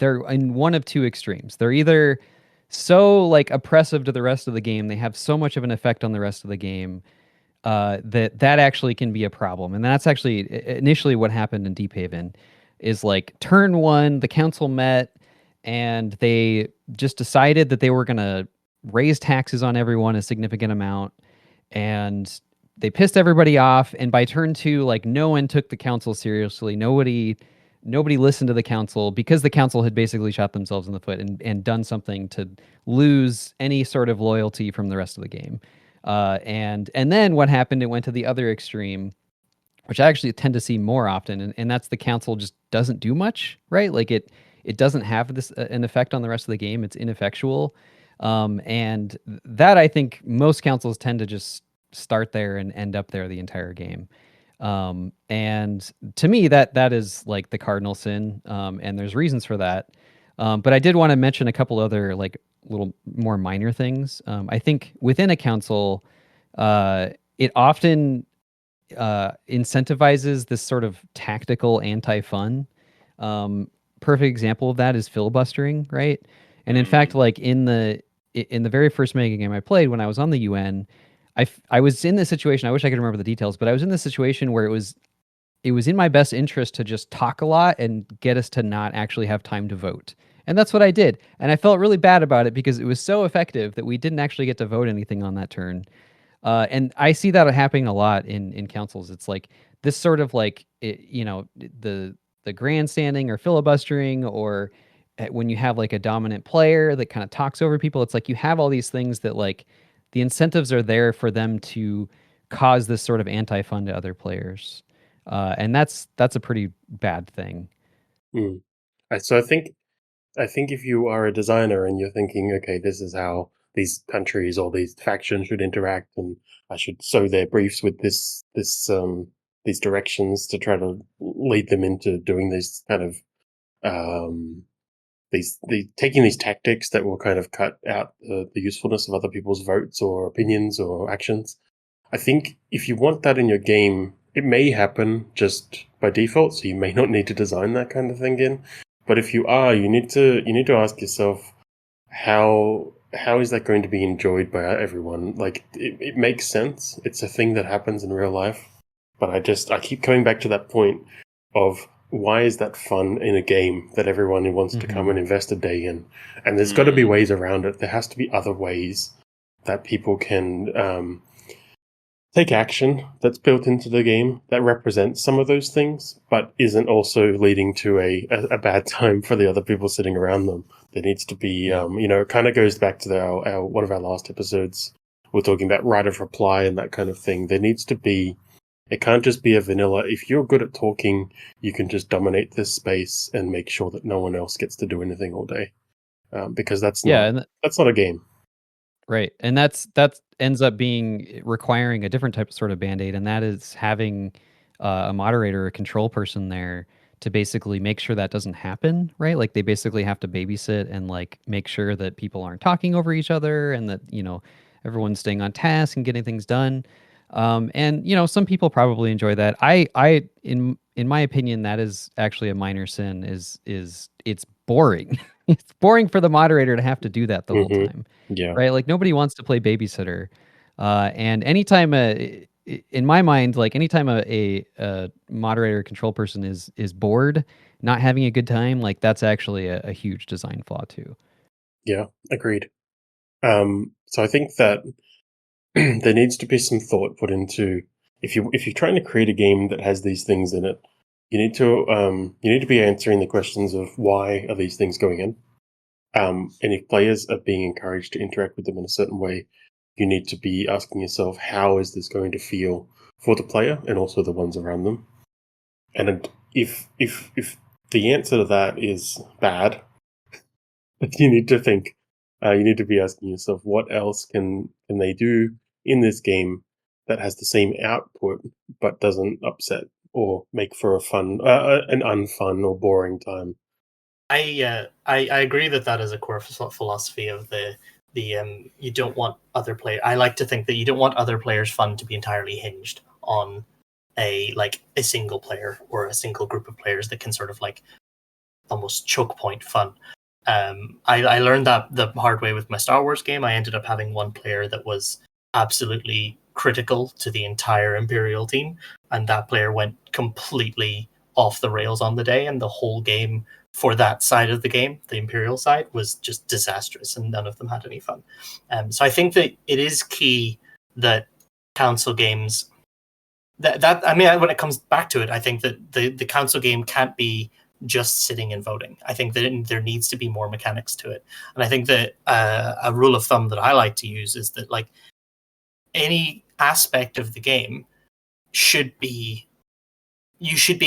in one of 2 extremes. They're either so like oppressive to the rest of the game. They have so much of an effect on the rest of the game that actually can be a problem. And that's actually initially what happened in Deep Haven. Is like turn one, the council met and they just decided that they were going to raise taxes on everyone a significant amount, and they pissed everybody off. And by turn two, like no one took the council seriously. Nobody listened to the council because the council had basically shot themselves in the foot and done something to lose any sort of loyalty from the rest of the game. And then what happened? It went to the other extreme, which I actually tend to see more often, and that's the council just doesn't do much, right? Like it doesn't have this an effect on the rest of the game. It's ineffectual, and that I think most councils tend to just start there and end up there the entire game. And to me, that is like the cardinal sin, and there's reasons for that. But I did want to mention a couple other like little more minor things. I think within a council, it often incentivizes this sort of tactical anti-fun. Perfect example of that is filibustering, right? And in fact, like in the very first mega game I played when I was on the UN, I was in this situation. I wish I could remember the details, but I was in this situation where it was in my best interest to just talk a lot and get us to not actually have time to vote. And that's what I did. And I felt really bad about it because it was so effective that we didn't actually get to vote anything on that turn. And I see that happening a lot in councils. It's like this sort of like the grandstanding or filibustering, or when you have like a dominant player that kind of talks over people. It's like you have all these things that like the incentives are there for them to cause this sort of anti-fun to other players, and that's a pretty bad thing. So I think if you are a designer and you're thinking, okay, this is how these countries or these factions should interact, and I should sow their briefs with these directions to try to lead them into doing this kind of taking these tactics that will kind of cut out the usefulness of other people's votes or opinions or actions. I think if you want that in your game, it may happen just by default, so you may not need to design that kind of thing in. But if you are, you need to ask yourself, how is that going to be enjoyed by everyone? Like, it makes sense. It's a thing that happens in real life. But I keep coming back to that point of, why is that fun in a game that everyone wants to come and invest a day in? And there's got to be ways around it. There has to be other ways that people can take action that's built into the game that represents some of those things, but isn't also leading to a bad time for the other people sitting around them. There needs to be, it kind of goes back to our one of our last episodes. We're talking about right of reply and that kind of thing. There needs to be, it can't just be a vanilla. If you're good at talking, you can just dominate this space and make sure that no one else gets to do anything all day, because that's not a game. Right. And that ends up requiring a different type of sort of Band-Aid, and that is having a moderator, a control person there to basically make sure that doesn't happen, right? Like they basically have to babysit and like make sure that people aren't talking over each other and that, everyone's staying on task and getting things done. And some people probably enjoy that. In my opinion, that is actually a minor sin. Is it's boring. It's boring for the moderator to have to do that the whole time. Yeah. Right. Like nobody wants to play babysitter. And anytime in my mind, like anytime a moderator control person is bored, not having a good time, like that's actually a huge design flaw too. Yeah, agreed. So I think that there needs to be some thought put into, if you're trying to create a game that has these things in it, you need to be answering the questions of, why are these things going in? And if players are being encouraged to interact with them in a certain way, you need to be asking yourself, how is this going to feel for the player and also the ones around them? And if the answer to that is bad, you need to think. You need to be asking yourself, what else can they do in this game that has the same output but doesn't upset or make for a fun, an unfun or boring time? I agree that is a core philosophy of the you don't want other players. I like to think that you don't want other players' fun to be entirely hinged on a single player or a single group of players that can sort of like almost choke point fun. I learned that the hard way with my Star Wars game. I ended up having one player that was absolutely critical to the entire Imperial team, and that player went completely off the rails on the day, and the whole game for that side of the game, the Imperial side, was just disastrous, and none of them had any fun. So I think that it is key that council games that I mean, when it comes back to it, I think that the council game can't be just sitting and voting. I think that there needs to be more mechanics to it, and I think that a rule of thumb that I like to use is that like any aspect of the game you should be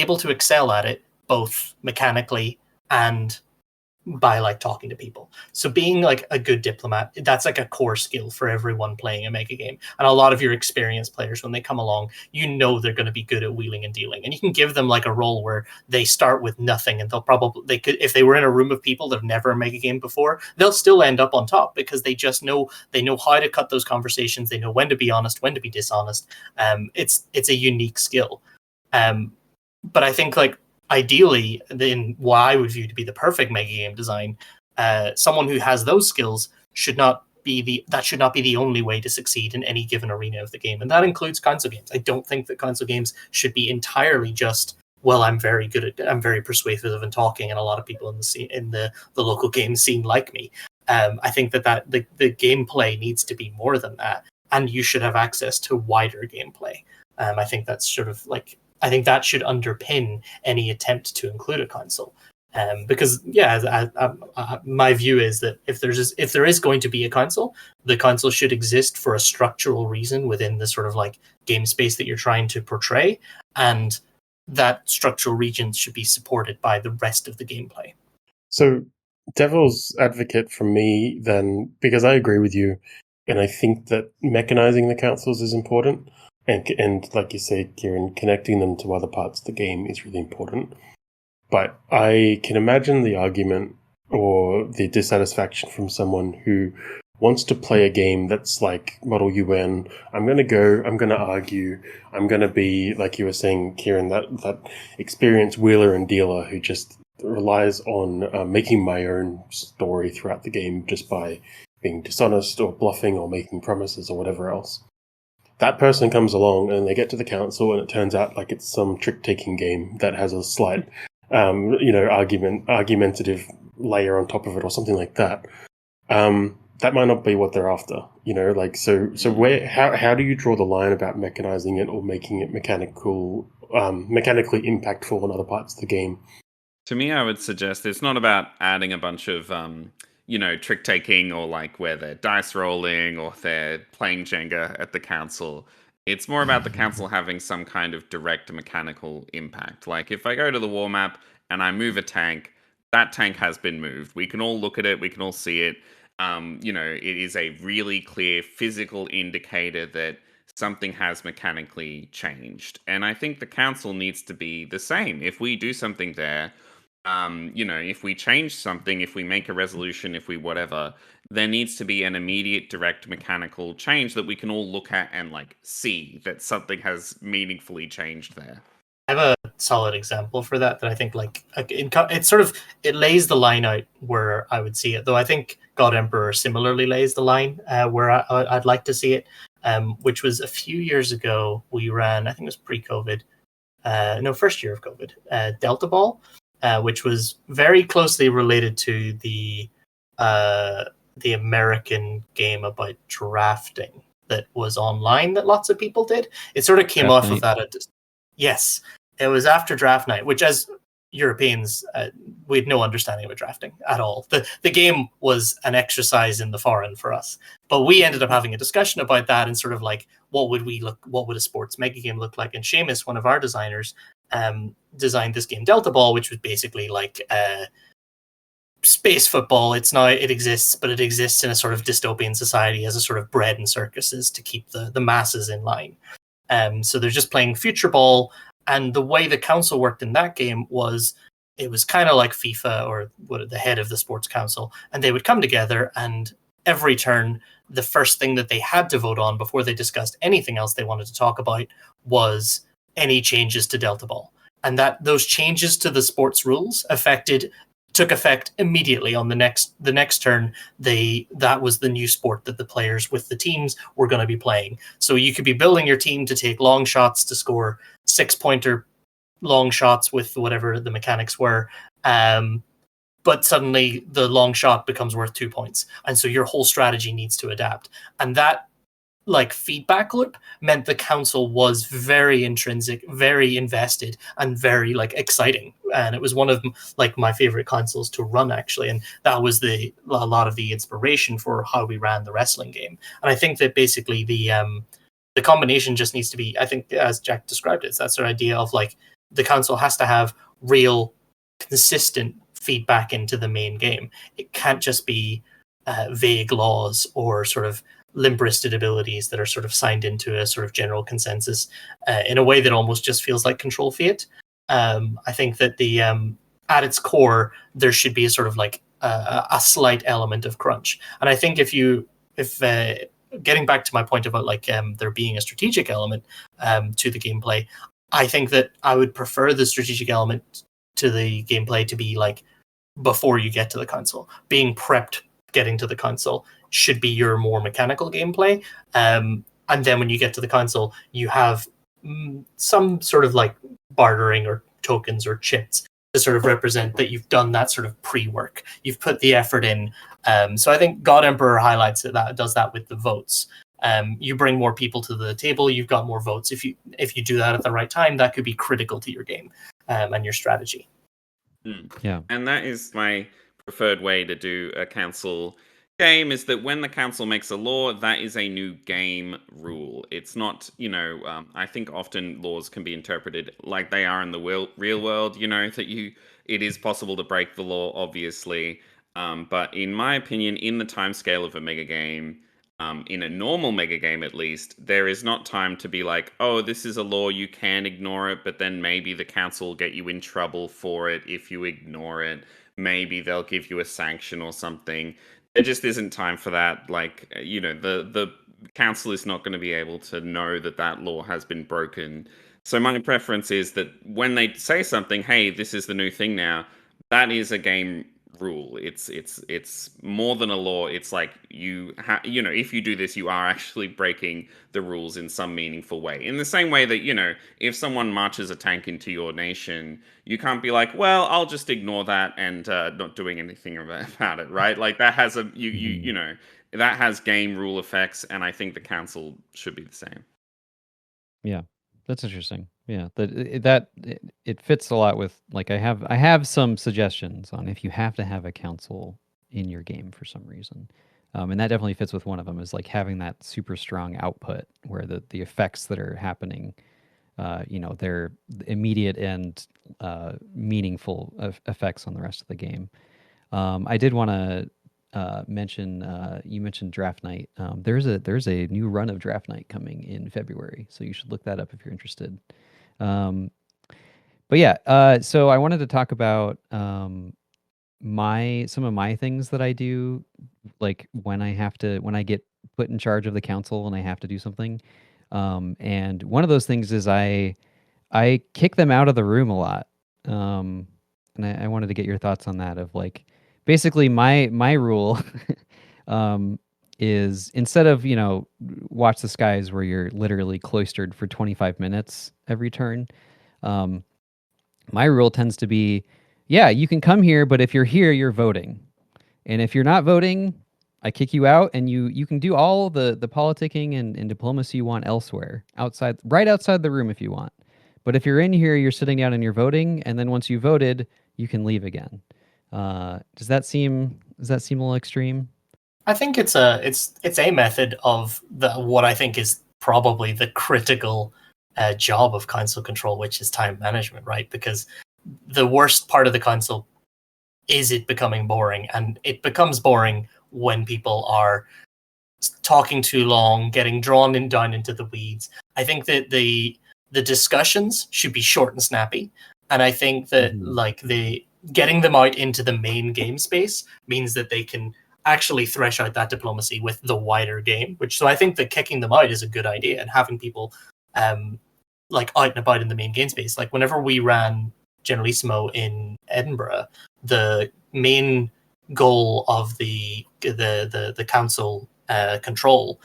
able to excel at it both mechanically and by like talking to people. So being like a good diplomat, that's like a core skill for everyone playing a mega game. And a lot of your experienced players, when they come along, you know they're going to be good at wheeling and dealing. And you can give them like a role where they start with nothing, and they could, if they were in a room of people that have never mega game before, they'll still end up on top because they know how to cut those conversations. They know when to be honest, when to be dishonest. It's a unique skill. But I think like ideally, then what I would view to be the perfect mega game design, someone who has those skills should not be the only way to succeed in any given arena of the game, and that includes console games. I don't think that console games should be entirely just, well, I'm very persuasive and talking, and a lot of people in the scene, in the local game scene like me. I think that the gameplay needs to be more than that, and you should have access to wider gameplay. I think that's sort of like. I think that should underpin any attempt to include a console, because my view is that if there is going to be a console, the console should exist for a structural reason within the sort of like game space that you're trying to portray, and that structural region should be supported by the rest of the gameplay. So, devil's advocate from me then, because I agree with you, and I think that mechanizing the councils is important. And like you said, Ciaran, connecting them to other parts of the game is really important. But I can imagine the argument or the dissatisfaction from someone who wants to play a game that's like Model UN. I'm going to argue, I'm going to be, like you were saying, Ciaran, that experienced wheeler and dealer who just relies on making my own story throughout the game just by being dishonest or bluffing or making promises or whatever else. That person comes along and they get to the council, and it turns out like it's some trick-taking game that has a slight, argumentative layer on top of it or something like that. That might not be what they're after, So how do you draw the line about mechanizing it or making it mechanically impactful on other parts of the game? To me, I would suggest it's not about adding a bunch of trick taking or like where they're dice rolling or they're playing Jenga at the council. It's more about the council having some kind of direct mechanical impact. Like if I go to the war map and I move a tank, that tank has been moved. We can all look at it. We can all see it. It is a really clear physical indicator that something has mechanically changed. And I think the council needs to be the same. If we do something there, if we change something, if we make a resolution, if we whatever, there needs to be an immediate direct mechanical change that we can all look at and like see that something has meaningfully changed there. I have a solid example for that I think like it lays the line out where I would see it, though I think God Emperor similarly lays the line where I'd like to see it, which was a few years ago. We ran, I think it was pre-COVID, first year of COVID, Delta Ball, which was very closely related to the American game about drafting that was online that lots of people did. It sort of came Draft off night. of that. Yes, it was after draft night, which as Europeans, we had no understanding of drafting at all. The game was an exercise in the foreign for us, but we ended up having a discussion about that and sort of like, what would a sports mega game look like? And Seamus, one of our designers, designed this game Delta Ball, which was basically like space football. It exists, but it exists in a sort of dystopian society as a sort of bread and circuses to keep the masses in line. So they're just playing future ball, and the way the council worked in that game was it was kind of like FIFA or the head of the sports council, and they would come together, and every turn the first thing that they had to vote on before they discussed anything else they wanted to talk about was any changes to Delta Ball. And that those changes to the sports rules affected took effect immediately on the next turn. That was the new sport that the players with the teams were going to be playing. So you could be building your team to take long shots to score 6-pointer long shots with whatever the mechanics were. But suddenly the long shot becomes worth 2 points. And so your whole strategy needs to adapt. And that like feedback loop meant the council was very intrinsic, very invested, and very like exciting. And it was one of like my favorite consoles to run, actually. And that was a lot of the inspiration for how we ran the wrestling game. And I think that basically the combination just needs to be, I think, as Jack described it, it's that sort of idea of like the council has to have real, consistent feedback into the main game. It can't just be vague laws or sort of limp-wristed abilities that are sort of signed into a sort of general consensus in a way that almost just feels like control fiat. I think that the at its core there should be a sort of like a slight element of crunch. And I think if getting back to my point about like there being a strategic element to the gameplay, I think that I would prefer the strategic element to the gameplay to be like before you get to the console. Being prepped getting to the console should be your more mechanical gameplay. And then when you get to the console, you have some sort of like bartering or tokens or chips to sort of represent that you've done that sort of pre-work. You've put the effort in. So I think God Emperor highlights that does that with the votes. You bring more people to the table, you've got more votes. If you do that at the right time, that could be critical to your game and your strategy. Yeah. And that is my preferred way to do a council game, is that when the council makes a law, that is a new game rule. It's not, I think often laws can be interpreted like they are in the real world, that it is possible to break the law, obviously. But in my opinion, in the timescale of a mega game, in a normal mega game at least, there is not time to be like, oh, this is a law, you can ignore it, but then maybe the council will get you in trouble for it if you ignore it. Maybe they'll give you a sanction or something. There just isn't time for that. Like, the council is not going to be able to know that law has been broken. So my preference is that when they say something, hey, this is the new thing now, that is a game rule. It's more than a law. It's like if you do this, you are actually breaking the rules in some meaningful way. In the same way that, if someone marches a tank into your nation, you can't be like, well, I'll just ignore that and not doing anything about it, right? Like that has that has game rule effects, and I think the council should be the same. Yeah, that's interesting. Yeah, it fits a lot with like I have some suggestions on if you have to have a council in your game for some reason, and that definitely fits with one of them is like having that super strong output where the effects that are happening, they're immediate and meaningful effects on the rest of the game. I did want to mention you mentioned Draft Night. There's a new run of Draft Night coming in February, so you should look that up if you're interested. But yeah, so I wanted to talk about some of my things that I do, like when I get put in charge of the council and I have to do something. And one of those things is I kick them out of the room a lot. And I wanted to get your thoughts on that of like, basically my rule is instead of, watch the skies where you're literally cloistered for 25 minutes every turn, my rule tends to be, yeah, you can come here, but if you're here, you're voting. And if you're not voting, I kick you out, and you can do all the politicking and diplomacy you want elsewhere, right outside the room if you want. But if you're in here, you're sitting down and you're voting, and then once you voted, you can leave again. Does that seem a little extreme? I think it's a method of what I think is probably the critical job of console control, which is time management, right? Because the worst part of the console is it becoming boring, and it becomes boring when people are talking too long, getting drawn down into the weeds. I think that the discussions should be short and snappy, and I think that getting them out into the main game space means that they can actually thresh out that diplomacy with the wider game. So I think that kicking them out is a good idea, and having people like out and about in the main game space. Like whenever we ran Generalissimo in Edinburgh, the main goal of the council control,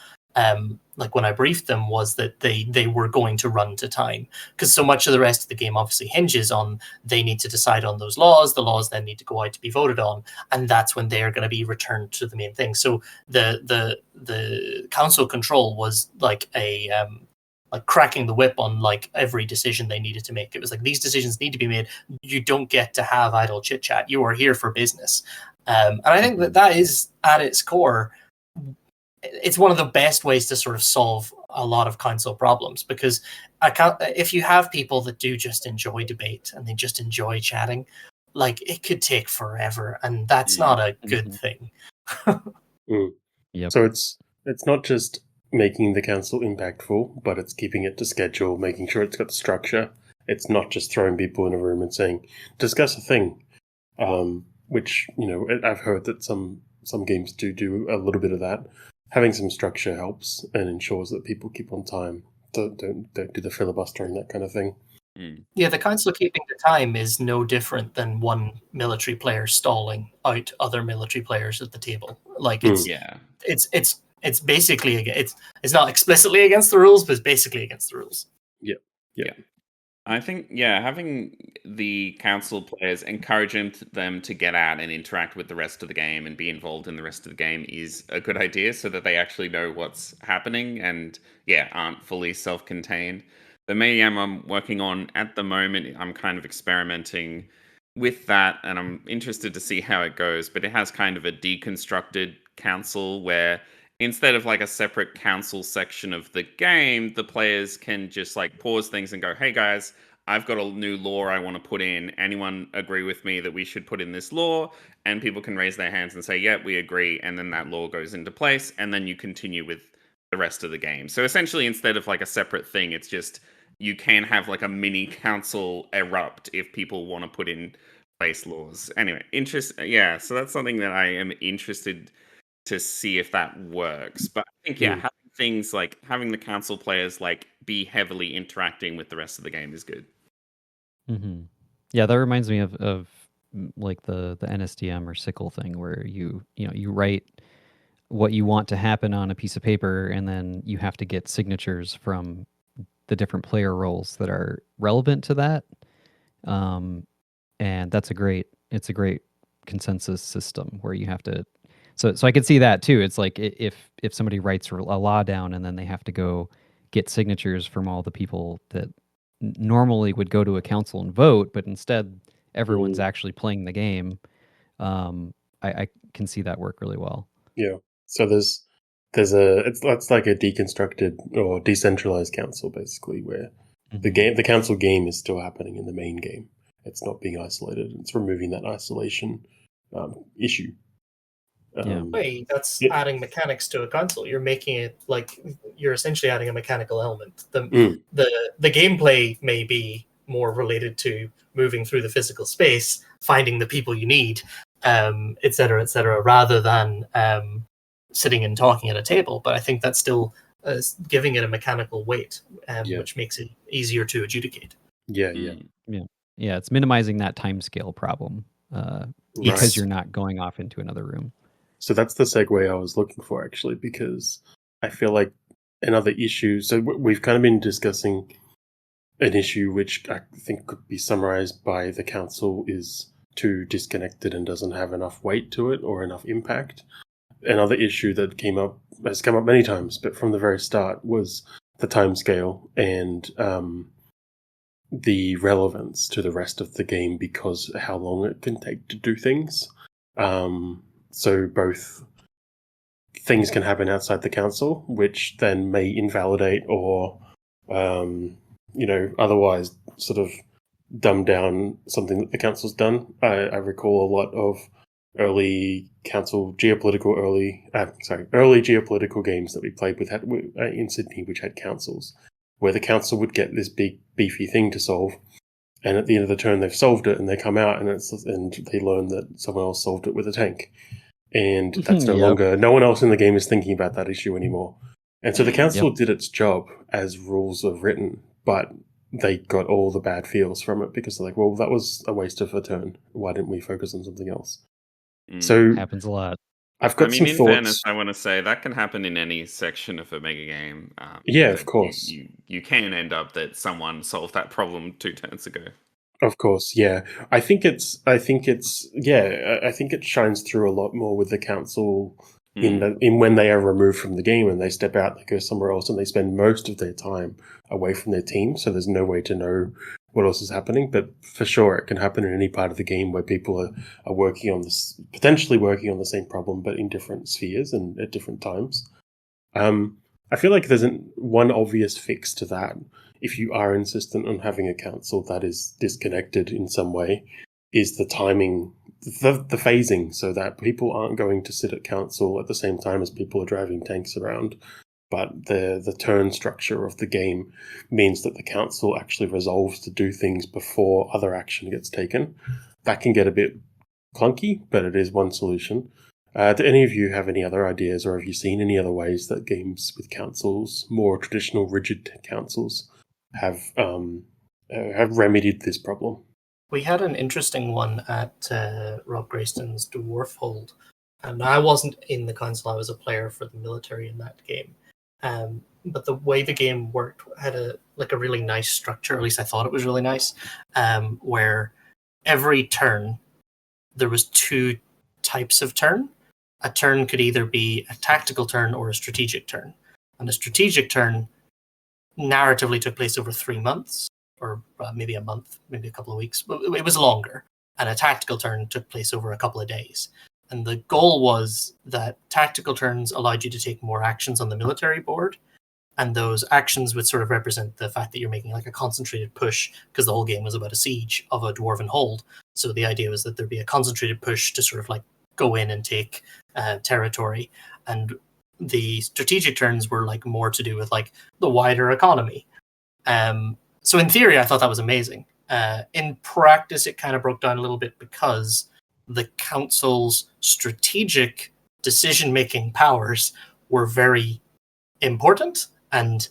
like when I briefed them, was that they were going to run to time, because so much of the rest of the game obviously hinges on they need to decide on those laws. The laws then need to go out to be voted on, and that's when they are going to be returned to the main thing. So the council control was like a like cracking the whip on like every decision they needed to make. It was like, these decisions need to be made. You don't get to have idle chit chat. You are here for business. And I think that is at its core, it's one of the best ways to sort of solve a lot of council problems, because if you have people that do just enjoy debate and they just enjoy chatting, like, it could take forever, and that's not a good thing. Yep. So it's not just making the council impactful, but it's keeping it to schedule, making sure it's got structure. It's not just throwing people in a room and saying, discuss a thing, which, you know, I've heard that some games do a little bit of that. Having some structure helps and ensures that people keep on time. Don't do the filibustering, that kind of thing. Yeah, the council keeping the time is no different than one military player stalling out other military players at the table. Like, it's basically it's not explicitly against the rules, but it's basically against the rules. Yeah. I think, having the council players, encouraging them to get out and interact with the rest of the game and be involved in the rest of the game is a good idea, so that they actually know what's happening and, aren't fully self-contained. The Megagame I'm working on at the moment, I'm kind of experimenting with that, and I'm interested to see how it goes, but it has kind of a deconstructed council where instead of like a separate council section of the game, the players can just like pause things and go, hey guys, I've got a new law I want to put in. Anyone agree with me that we should put in this law? And people can raise their hands and say, yeah, we agree. And then that law goes into place. And then you continue with the rest of the game. So essentially, instead of like a separate thing, it's just you can have like a mini council erupt if people want to put in place laws. Anyway, so that's something that I am interested to see if that works. But I think, having things like having the council players like be heavily interacting with the rest of the game is good. Yeah, that reminds me of like the NSDM or sickle thing, where you write what you want to happen on a piece of paper, and then you have to get signatures from the different player roles that are relevant to that. And it's a great consensus system where you have to. So I could see that too. It's like if somebody writes a law down and then they have to go get signatures from all the people that normally would go to a council and vote, but instead everyone's actually playing the game. I can see that work really well. Yeah. So that's like a deconstructed or decentralized council, basically, where the council game is still happening in the main game. It's not being isolated. It's removing that isolation issue. That's adding mechanics to a console. You're making it like you're essentially adding a mechanical element. The gameplay may be more related to moving through the physical space, finding the people you need, et cetera, rather than sitting and talking at a table. But I think that's still giving it a mechanical weight, which makes it easier to adjudicate. Yeah, it's minimizing that timescale problem because you're not going off into another room. So that's the segue I was looking for, actually, because I feel like another issue. So we've kind of been discussing an issue which I think could be summarized by the council is too disconnected and doesn't have enough weight to it or enough impact. Another issue that has come up many times, but from the very start, was the timescale and the relevance to the rest of the game because of how long it can take to do things. So both things can happen outside the council, which then may invalidate or, otherwise sort of dumb down something that the council's done. I recall a lot of early geopolitical games that we played with in Sydney, which had councils, where the council would get this big beefy thing to solve, and at the end of the turn they've solved it, and they come out and they learn that someone else solved it with a tank, and that's no longer. No one else in the game is thinking about that issue anymore, and so the council did its job as rules are written, but they got all the bad feels from it because they're like, well, that was a waste of a turn. Why didn't we focus on something else? So Happens a lot. I've I got mean, some in fairness, thoughts. I want to say that can happen in any section of a mega game. Yeah, of That course. you can end up that someone solved that problem 2 turns ago. Of course, yeah. I think it shines through a lot more with the council in when they are removed from the game and they step out, they go somewhere else, and they spend most of their time away from their team. So there's no way to know what else is happening. But for sure, it can happen in any part of the game where people are working on this, potentially working on the same problem, but in different spheres and at different times. I feel like there's one obvious fix to that. If you are insistent on having a council that is disconnected in some way, is the timing, the phasing, so that people aren't going to sit at council at the same time as people are driving tanks around. But the turn structure of the game means that the council actually resolves to do things before other action gets taken. That can get a bit clunky, but it is one solution. Do any of you have any other ideas, or have you seen any other ways that games with councils, more traditional rigid councils, have remedied this problem? We had an interesting one at Rob Grayston's Dwarf Hold, and I wasn't in the council. I was a player for the military in that game. But the way the game worked had a really nice structure. At least I thought it was really nice, where every turn there was 2 types of turn. A turn could either be a tactical turn or a strategic turn. And a strategic turn narratively took place over 3 months, or maybe a month, maybe a couple of weeks. It was longer. And a tactical turn took place over a couple of days. And the goal was that tactical turns allowed you to take more actions on the military board. And those actions would sort of represent the fact that you're making like a concentrated push, because the whole game was about a siege of a dwarven hold. So the idea was that there'd be a concentrated push to sort of like go in and take territory. And the strategic turns were like more to do with like the wider economy. So in theory, I thought that was amazing. In practice, it kind of broke down a little bit because the council's strategic decision-making powers were very important, and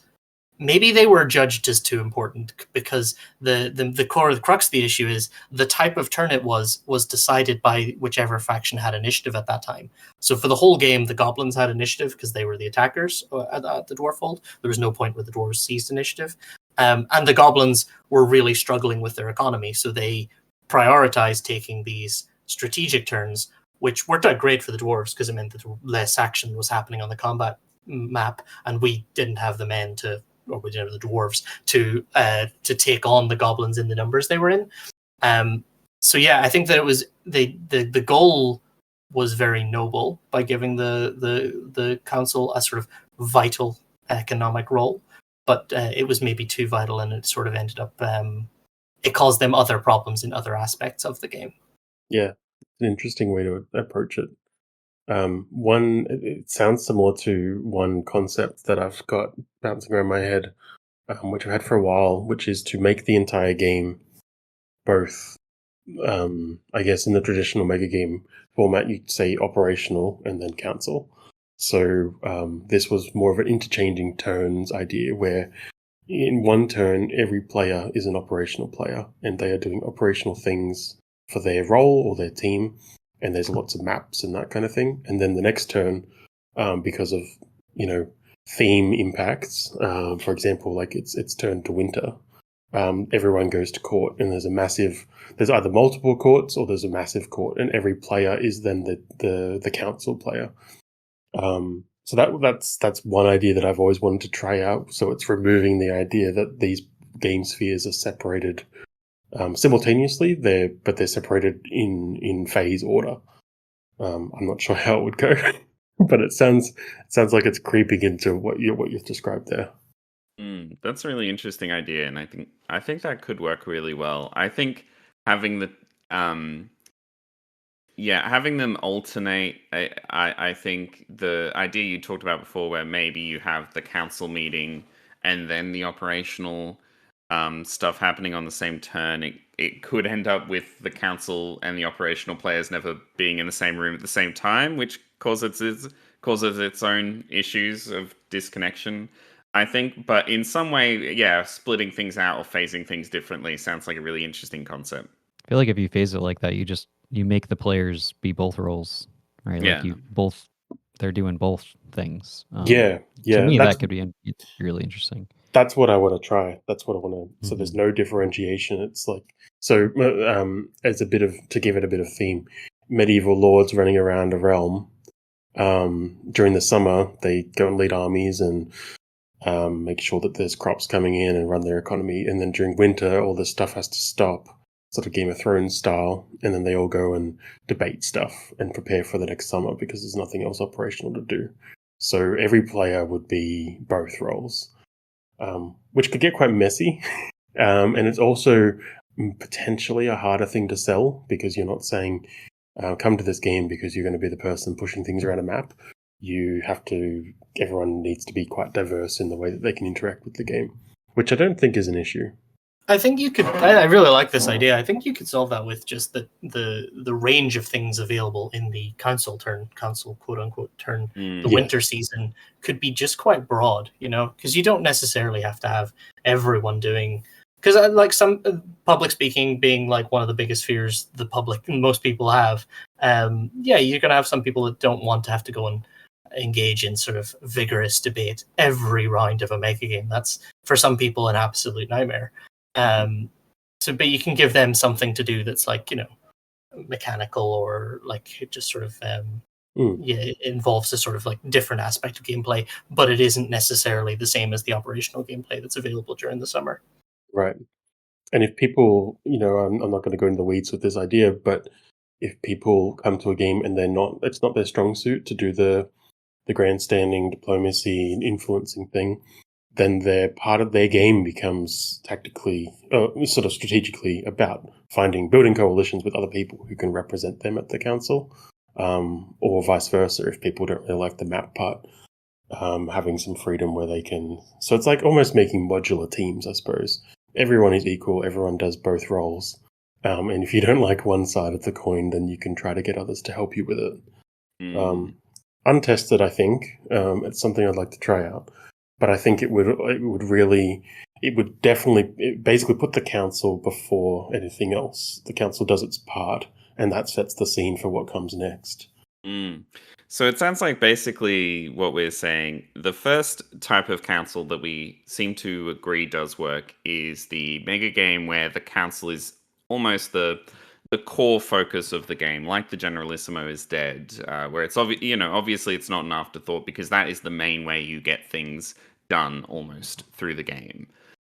maybe they were judged as too important, because the core of the crux of the issue is the type of turn it was decided by whichever faction had initiative at that time. So for the whole game, the goblins had initiative because they were the attackers at the dwarf hold. There was no point where the dwarves seized initiative. And the goblins were really struggling with their economy, so they prioritized taking these strategic turns, which worked out great for the dwarves because it meant that less action was happening on the combat map, and we didn't have the men to, or we didn't have the dwarves to take on the goblins in the numbers they were in. So yeah, I think that it was the goal was very noble by giving the council a sort of vital economic role, but it was maybe too vital, and it sort of ended up it caused them other problems in other aspects of the game. Yeah, an interesting way to approach it. It sounds similar to one concept that I've got bouncing around my head, which I've had for a while, which is to make the entire game both, I guess in the traditional mega game format, you'd say operational and then council. So this was more of an interchanging turns idea, where in one turn, every player is an operational player, and they are doing operational things for their role or their team, and there's lots of maps and that kind of thing. And then the next turn, because of theme impacts, for example, like it's turned to winter, everyone goes to court, and there's either multiple courts or there's a massive court, and every player is then the council player. So that's one idea that I've always wanted to try out. So it's removing the idea that these game spheres are separated simultaneously, but they're separated in phase order. I'm not sure how it would go, but it sounds like it's creeping into what you've described there. That's a really interesting idea, and I think that could work really well. I think having the having them alternate. I think the idea you talked about before, where maybe you have the council meeting and then the operational stuff happening on the same turn, it could end up with the council and the operational players never being in the same room at the same time, which causes its own issues of disconnection, I think. But in some way, splitting things out or phasing things differently sounds like a really interesting concept. I feel like if you phase it like that, you just you make the players be both roles, right? Yeah. Like they're doing both things. Yeah, To me, that's that could be really interesting. that's what I want to try. That's what I want to. So there's Mhm. no differentiation. It's like as a bit of to give it a bit of theme, medieval lords running around a realm. During the summer, they go and lead armies and make sure that there's crops coming in and run their economy. And then during winter, all this stuff has to stop, sort of Game of Thrones style. And then they all go and debate stuff and prepare for the next summer because there's nothing else operational to do. So every player would be both roles, which could get quite messy. And it's also potentially a harder thing to sell because you're not saying, come to this game because you're going to be the person pushing things around a map. Everyone needs to be quite diverse in the way that they can interact with the game, which I don't think is an issue. I think you could. I really like this idea. I think you could solve that with just the range of things available in the council quote unquote turn. The winter season could be just quite broad, because you don't necessarily have to have everyone doing. Because like some public speaking being like one of the biggest fears most people have. You're gonna have some people that don't want to have to go and engage in sort of vigorous debate every round of a mega game. That's for some people an absolute nightmare. But you can give them something to do that's like, mechanical or like just sort of it involves a sort of like different aspect of gameplay, but it isn't necessarily the same as the operational gameplay that's available during the summer. Right. And if people, I'm not going to go into the weeds with this idea, but if people come to a game and it's not their strong suit to do the grandstanding, diplomacy, and influencing thing, then part of their game becomes tactically, sort of strategically about building coalitions with other people who can represent them at the council, or vice versa. If people don't really like the map part, having some freedom where they can. So it's like almost making modular teams, I suppose. Everyone is equal. Everyone does both roles. And if you don't like one side of the coin, then you can try to get others to help you with it. Untested, I think. It's something I'd like to try out. But I think it would definitely basically put the council before anything else. The council does its part, and that sets the scene for what comes next. So it sounds like basically what we're saying, the first type of council that we seem to agree does work is the mega game where the council is almost the core focus of the game, like the Generalissimo is dead, where it's obviously it's not an afterthought because that is the main way you get things done almost through the game.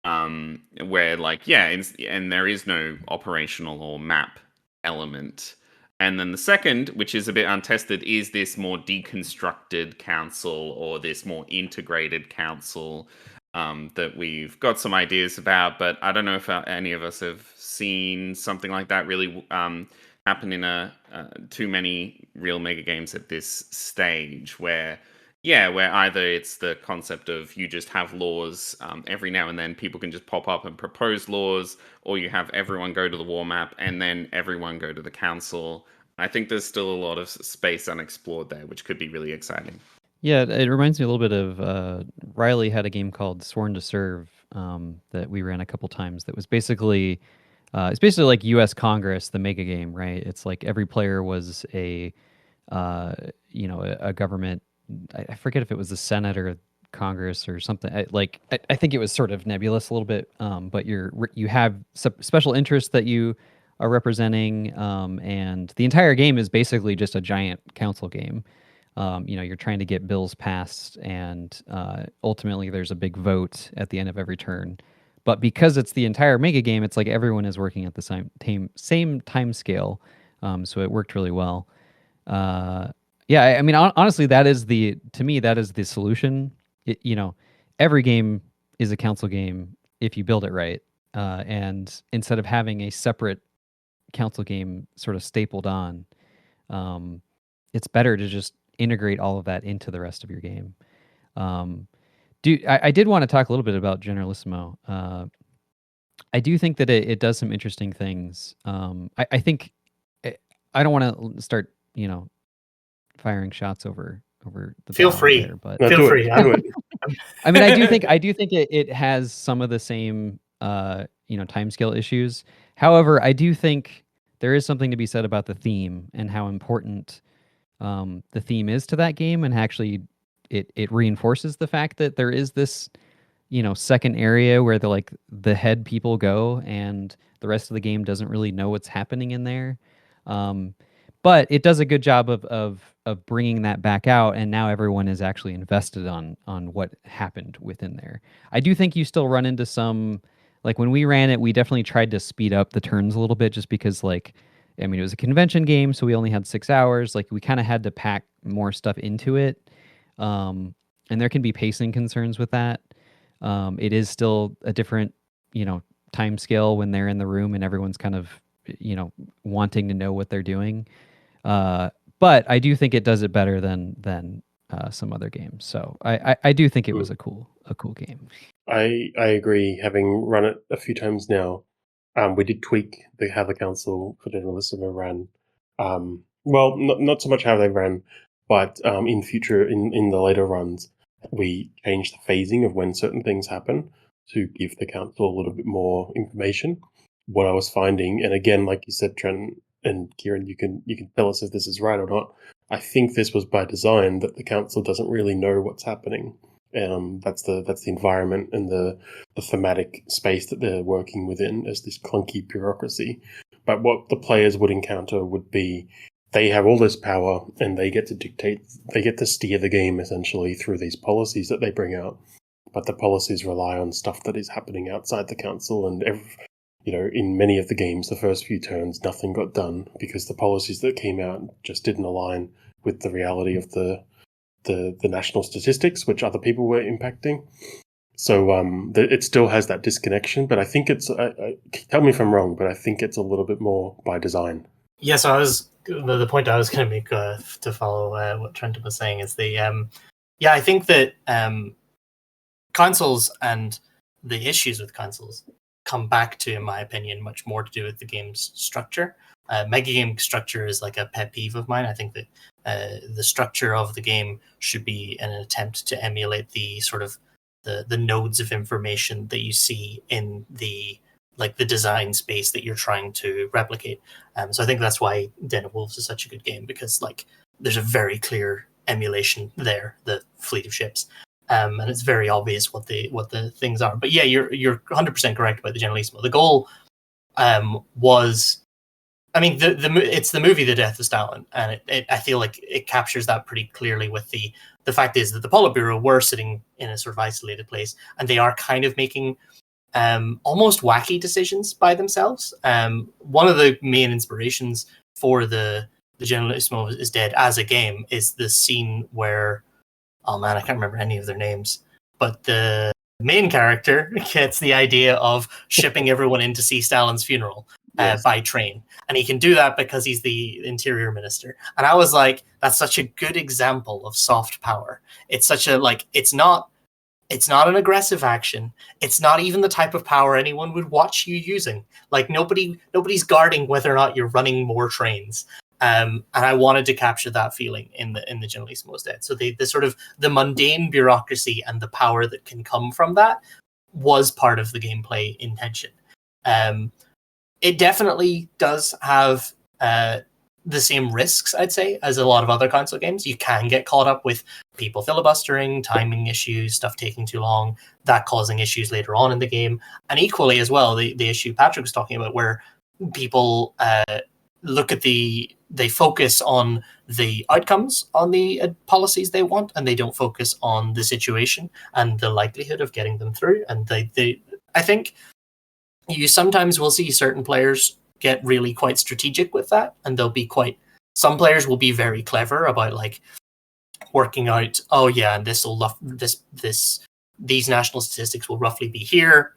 Where and there is no operational or map element. And then the second, which is a bit untested, is this more deconstructed council or this more integrated council that we've got some ideas about, but I don't know if any of us have seen something like that really happen in too many real mega games at this stage where either it's the concept of you just have laws every now and then people can just pop up and propose laws, or you have everyone go to the war map and then everyone go to the council. I think there's still a lot of space unexplored there, which could be really exciting. Yeah, it reminds me a little bit of Riley had a game called Sworn to Serve that we ran a couple times. That was basically it's basically like U.S. Congress, the mega game, right? It's like every player was a government. I forget if it was the Senate or Congress or something. I think it was sort of nebulous a little bit. But you have special interests that you are representing, and the entire game is basically just a giant council game. You're trying to get bills passed, and ultimately there's a big vote at the end of every turn. But because it's the entire mega game, it's like everyone is working at the same time scale, so it worked really well. I mean, honestly, to me that is the solution. Every game is a council game if you build it right, and instead of having a separate council game sort of stapled on, it's better to just integrate all of that into the rest of your game. I did want to talk a little bit about Generalissimo. I do think that it does some interesting things. I think I don't want to start, firing shots over the feel free there, but feel free. Do it. I mean, I do think it has some of the same time scale issues. However, I do think there is something to be said about the theme and how important the theme is to that game, and actually it reinforces the fact that there is this, second area where the head people go, and the rest of the game doesn't really know what's happening in there. But it does a good job of bringing that back out, and now everyone is actually invested on what happened within there. I do think you still run into some, like when we ran it, we definitely tried to speed up the turns a little bit, just because it was a convention game, so we only had 6 hours. Like, we kind of had to pack more stuff into it, and there can be pacing concerns with that. It is still a different, time scale when they're in the room and everyone's kind of, wanting to know what they're doing. But I do think it does it better than some other games. So I do think it was a cool game. I agree. Having run it a few times now, we did tweak how the Council for Generalissimo ran. Well, not so much how they ran, but in the later runs, we changed the phasing of when certain things happen to give the Council a little bit more information. What I was finding, and again, like you said, Trent and Ciaran, you can tell us if this is right or not. I think this was by design, that the Council doesn't really know what's happening. That's the environment and the thematic space that they're working within as this clunky bureaucracy. But what the players would encounter would be, they have all this power and they get to dictate, they get to steer the game essentially through these policies that they bring out. But the policies rely on stuff that is happening outside the Council, and in many of the games, the first few turns, nothing got done because the policies that came out just didn't align with the reality of the national statistics, which other people were impacting. So it still has that disconnection, but I think it's, tell me if I'm wrong, but I think it's a little bit more by design. Yeah, so the point I was going to make to follow what Trenton was saying is I think that consoles and the issues with consoles come back to, in my opinion, much more to do with the game's structure. Megagame structure is like a pet peeve of mine. I think that the structure of the game should be an attempt to emulate the sort of the nodes of information that you see in the design space that you're trying to replicate. So I think that's why Den of Wolves is such a good game, because there's a very clear emulation there, the fleet of ships. And it's very obvious what the things are. But yeah, you're 100% correct about the Generalissimo. The goal was, it's the movie The Death of Stalin, and I feel like it captures that pretty clearly with the fact is that the Politburo were sitting in a sort of isolated place, and they are kind of making almost wacky decisions by themselves. One of the main inspirations for the Generalissimo is Dead as a game is the scene where, oh man, I can't remember any of their names, but the main character gets the idea of shipping everyone in to see Stalin's funeral by train. And he can do that because he's the interior minister. And I was like, that's such a good example of soft power. It's such a, it's not an aggressive action. It's not even the type of power anyone would watch you using. Nobody's guarding whether or not you're running more trains. And I wanted to capture that feeling in the Generalissimo's Dead. So the sort of the mundane bureaucracy and the power that can come from that was part of the gameplay intention. It definitely does have the same risks, I'd say, as a lot of other console games. You can get caught up with people filibustering, timing issues, stuff taking too long, that causing issues later on in the game. And equally as well, the issue Patrick was talking about, where people they focus on the outcomes on the policies they want, and they don't focus on the situation and the likelihood of getting them through. And I think you sometimes will see certain players get really quite strategic with that, and some players will be very clever about working out, oh yeah, and these national statistics will roughly be here.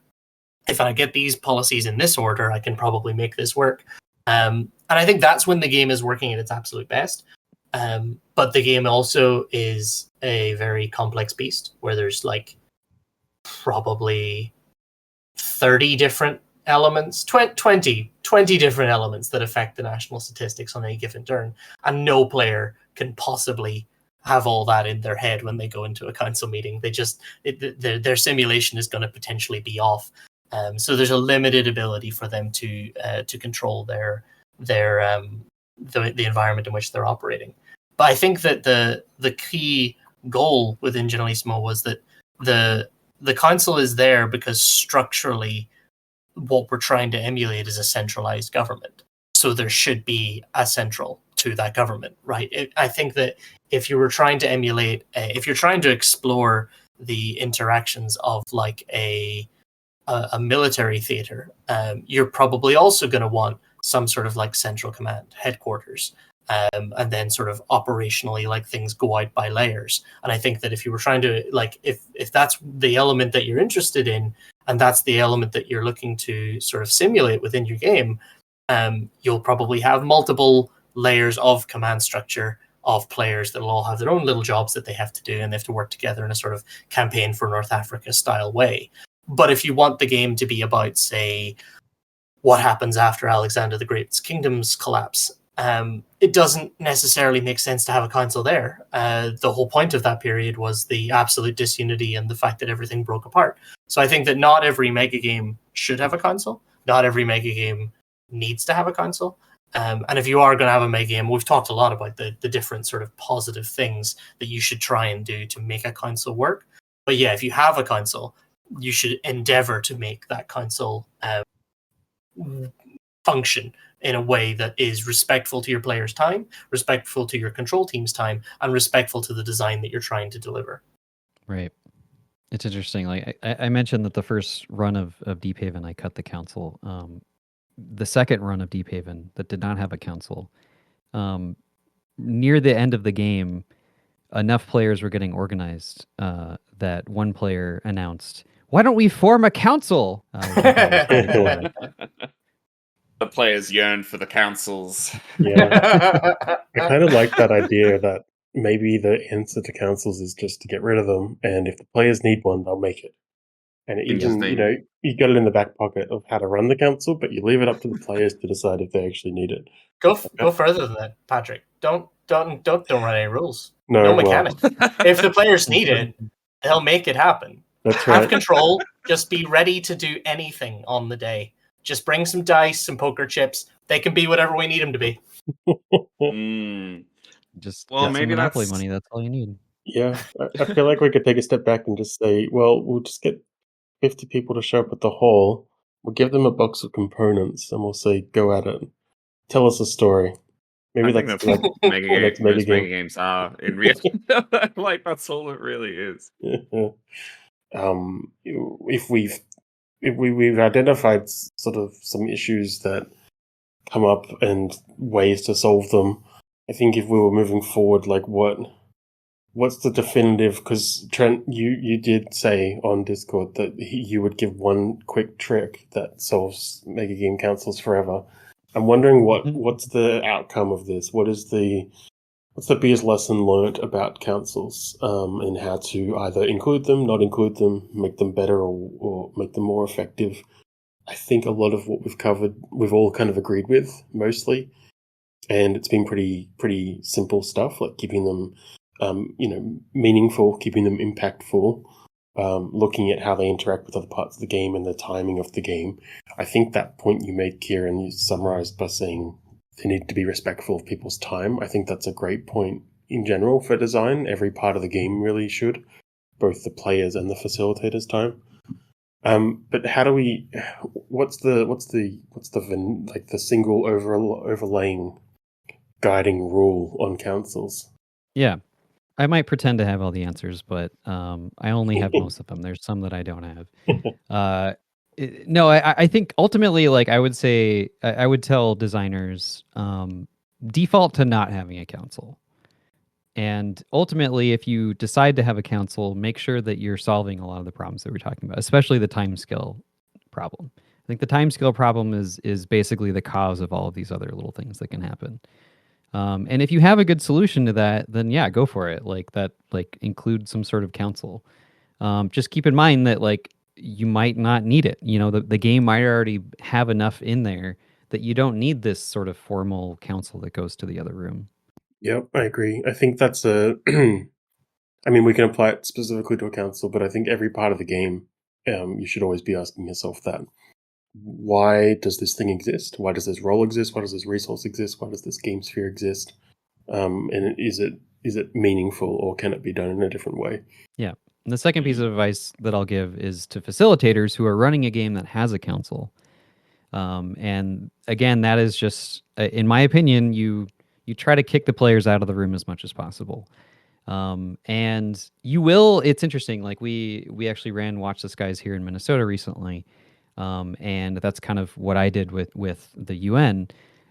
If I get these policies in this order, I can probably make this work. And I think that's when the game is working at its absolute best. But the game also is a very complex beast, where there's probably 30 different elements, 20 different elements that affect the national statistics on any given turn. And no player can possibly have all that in their head when they go into a council meeting. Their simulation is going to potentially be off. So there's a limited ability for them to control their the environment in which they're operating. But I think that the key goal within Generalissimo was that the council is there because structurally what we're trying to emulate is a centralized government. So there should be a central to that government, right? I think that if you were trying to emulate, if you're trying to explore the interactions of like a military theater, you're probably also going to want some sort of like central command headquarters, and then sort of operationally like things go out by layers. And I think that if you were trying to like if that's the element that you're interested in and that's the element that you're looking to sort of simulate within your game, you'll probably have multiple layers of command structure of players that will all have their own little jobs that they have to do, and they have to work together in a sort of campaign for North Africa style way. But if you want the game to be about, say, what happens after Alexander the Great's kingdom's collapse, it doesn't necessarily make sense to have a council there. The whole point of that period was the absolute disunity and the fact that everything broke apart. So I think that not every mega game should have a council. Not every mega game needs to have a council. And if you are going to have a mega game, we've talked a lot about the different sort of positive things that you should try and do to make a council work. But yeah, if you have a council, you should endeavor to make that council function in a way that is respectful to your players' time, respectful to your control team's time, and respectful to the design that you're trying to deliver. Right. It's interesting. Like I mentioned that the first run of Deep Haven, I cut the council. The second run of Deep Haven that did not have a council, near the end of the game, enough players were getting organized that one player announced, "Why don't we form a council?" The players yearn for the councils. Yeah. I kind of like that idea that maybe the answer to councils is just to get rid of them, and if the players need one, they'll make it. And even, you got it in the back pocket of how to run the council, but you leave it up to the players to decide if they actually need it. Go further than that, Patrick. Don't run any rules. No mechanics. If the players need it, they'll make it happen. That's right. Have control. Just be ready to do anything on the day. Just bring some dice, some poker chips. They can be whatever we need them to be. Just get some Monopoly money. That's all you need. Yeah, I feel like we could take a step back and just say, well, we'll just get 50 people to show up at the hall. We'll give them a box of components, and we'll say, go at it. Tell us a story. Maybe that's what mega games are in real. Like that's all it really is. If we've identified sort of some issues that come up and ways to solve them, I think if we were moving forward, like what's the definitive? Because Trent, you did say on Discord that you would give one quick trick that solves mega game councils forever. I'm wondering what's the outcome of this? What's the biggest lesson learned about councils, and how to either include them, not include them, make them better, or make them more effective? I think a lot of what we've covered, we've all kind of agreed with mostly, and it's been pretty simple stuff, like keeping them, meaningful, keeping them impactful. Looking at how they interact with other parts of the game and the timing of the game. I think that point you made, Ciaran, you summarized by saying they need to be respectful of people's time. I think that's a great point in general for design. Every part of the game really should, both the players and the facilitators' time. But how do we? What's the single overlaying guiding rule on councils? Yeah. I might pretend to have all the answers, but I only have most of them. There's some that I don't have. I think ultimately, like I would say, I would tell designers, default to not having a council. And ultimately, if you decide to have a council, make sure that you're solving a lot of the problems that we're talking about, especially the time scale problem. I think the time scale problem is basically the cause of all of these other little things that can happen. And if you have a good solution to that, then yeah, go for it. Like include some sort of council. Just keep in mind that like you might not need it. The game might already have enough in there that you don't need this sort of formal council that goes to the other room. Yep, I agree. I think that's I mean, we can apply it specifically to a council, but I think every part of the game, you should always be asking yourself that. why does this thing exist? Why does this role exist? Why does this resource exist? Why does this game sphere exist? And is it meaningful, or can it be done in a different way? Yeah. And the second piece of advice that I'll give is to facilitators who are running a game that has a council. And again, that is just, in my opinion, you try to kick the players out of the room as much as possible. And you will. It's interesting. Like we actually ran Watch the Skies here in Minnesota recently, and that's kind of what I did with the UN.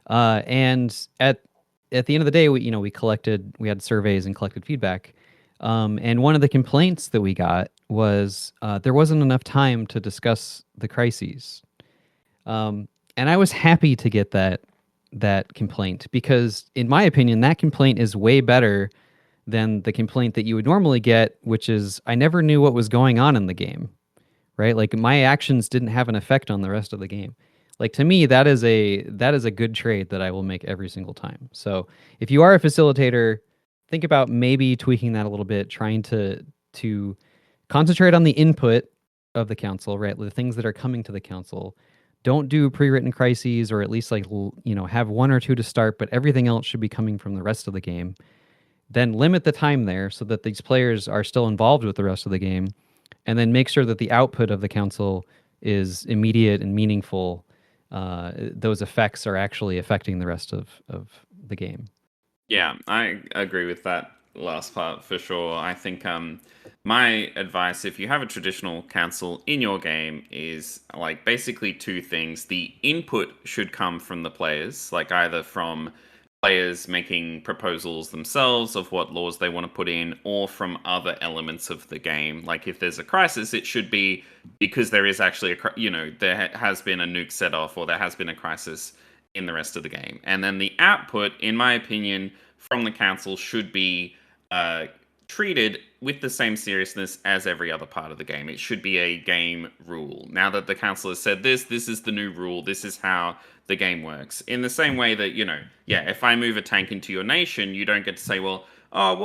And at the end of the day, we had surveys and collected feedback. And one of the complaints that we got was there wasn't enough time to discuss the crises. And I was happy to get that complaint, because in my opinion, that complaint is way better than the complaint that you would normally get, which is I never knew what was going on in the game, right? Like my actions didn't have an effect on the rest of the game. Like to me, that is a good trade that I will make every single time. So if you are a facilitator, think about maybe tweaking that a little bit, trying to concentrate on the input of the council, right? The things that are coming to the council. Don't do pre-written crises, or at least have one or two to start, but everything else should be coming from the rest of the game. Then limit the time there so that these players are still involved with the rest of the game, and then make sure that the output of the council is immediate and meaningful. Those effects are actually affecting the rest of the game. Yeah, I agree with that last part for sure. I think my advice, if you have a traditional council in your game, is like basically two things. The input should come from the players, like either from players making proposals themselves of what laws they want to put in, or from other elements of the game. Like if there's a crisis, it should be because there is actually there has been a nuke set off, or there has been a crisis in the rest of the game. And then the output, in my opinion, from the council should be treated with the same seriousness as every other part of the game. It should be a game rule. Now that the council has said this is the new rule, this is how the game works. In the same way that, if I move a tank into your nation, you don't get to say, well,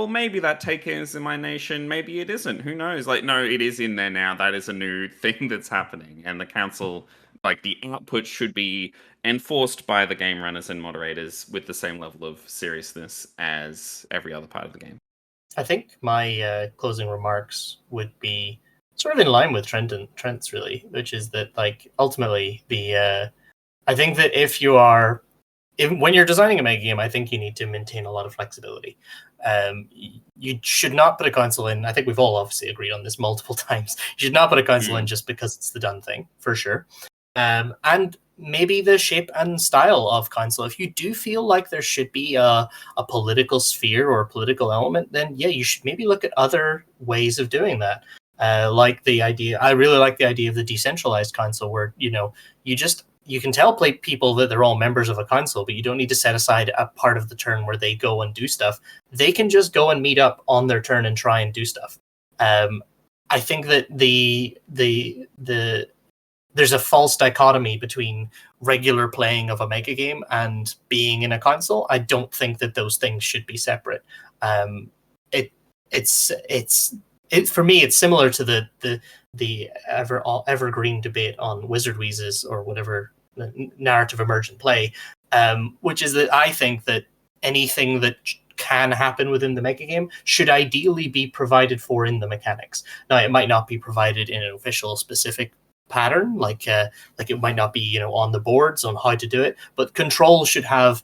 maybe that tank is in my nation, maybe it isn't, who knows? Like, no, it is in there now. That is a new thing that's happening. And the council, like, the output should be enforced by the game runners and moderators with the same level of seriousness as every other part of the game. I think my closing remarks would be sort of in line with Trent's really, which is that, like, ultimately I think that when you're designing a mega game, I think you need to maintain a lot of flexibility. You should not put a console in. I think we've all obviously agreed on this multiple times. You should not put a console in just because it's the done thing, for sure. And maybe the shape and style of console. If you do feel like there should be a political sphere or a political element, then yeah, you should maybe look at other ways of doing that. I really like the idea of the decentralized console, where you can tell people that they're all members of a console, but you don't need to set aside a part of the turn where they go and do stuff. They can just go and meet up on their turn and try and do stuff. I think that there's a false dichotomy between regular playing of a mega game and being in a console. I don't think that those things should be separate. For me, it's similar to the evergreen debate on Wizard Wheezes or whatever narrative emergent play, which is that I think that anything that can happen within the mega game should ideally be provided for in the mechanics. Now, it might not be provided in an official specific pattern, like it might not be on the boards on how to do it, but control should have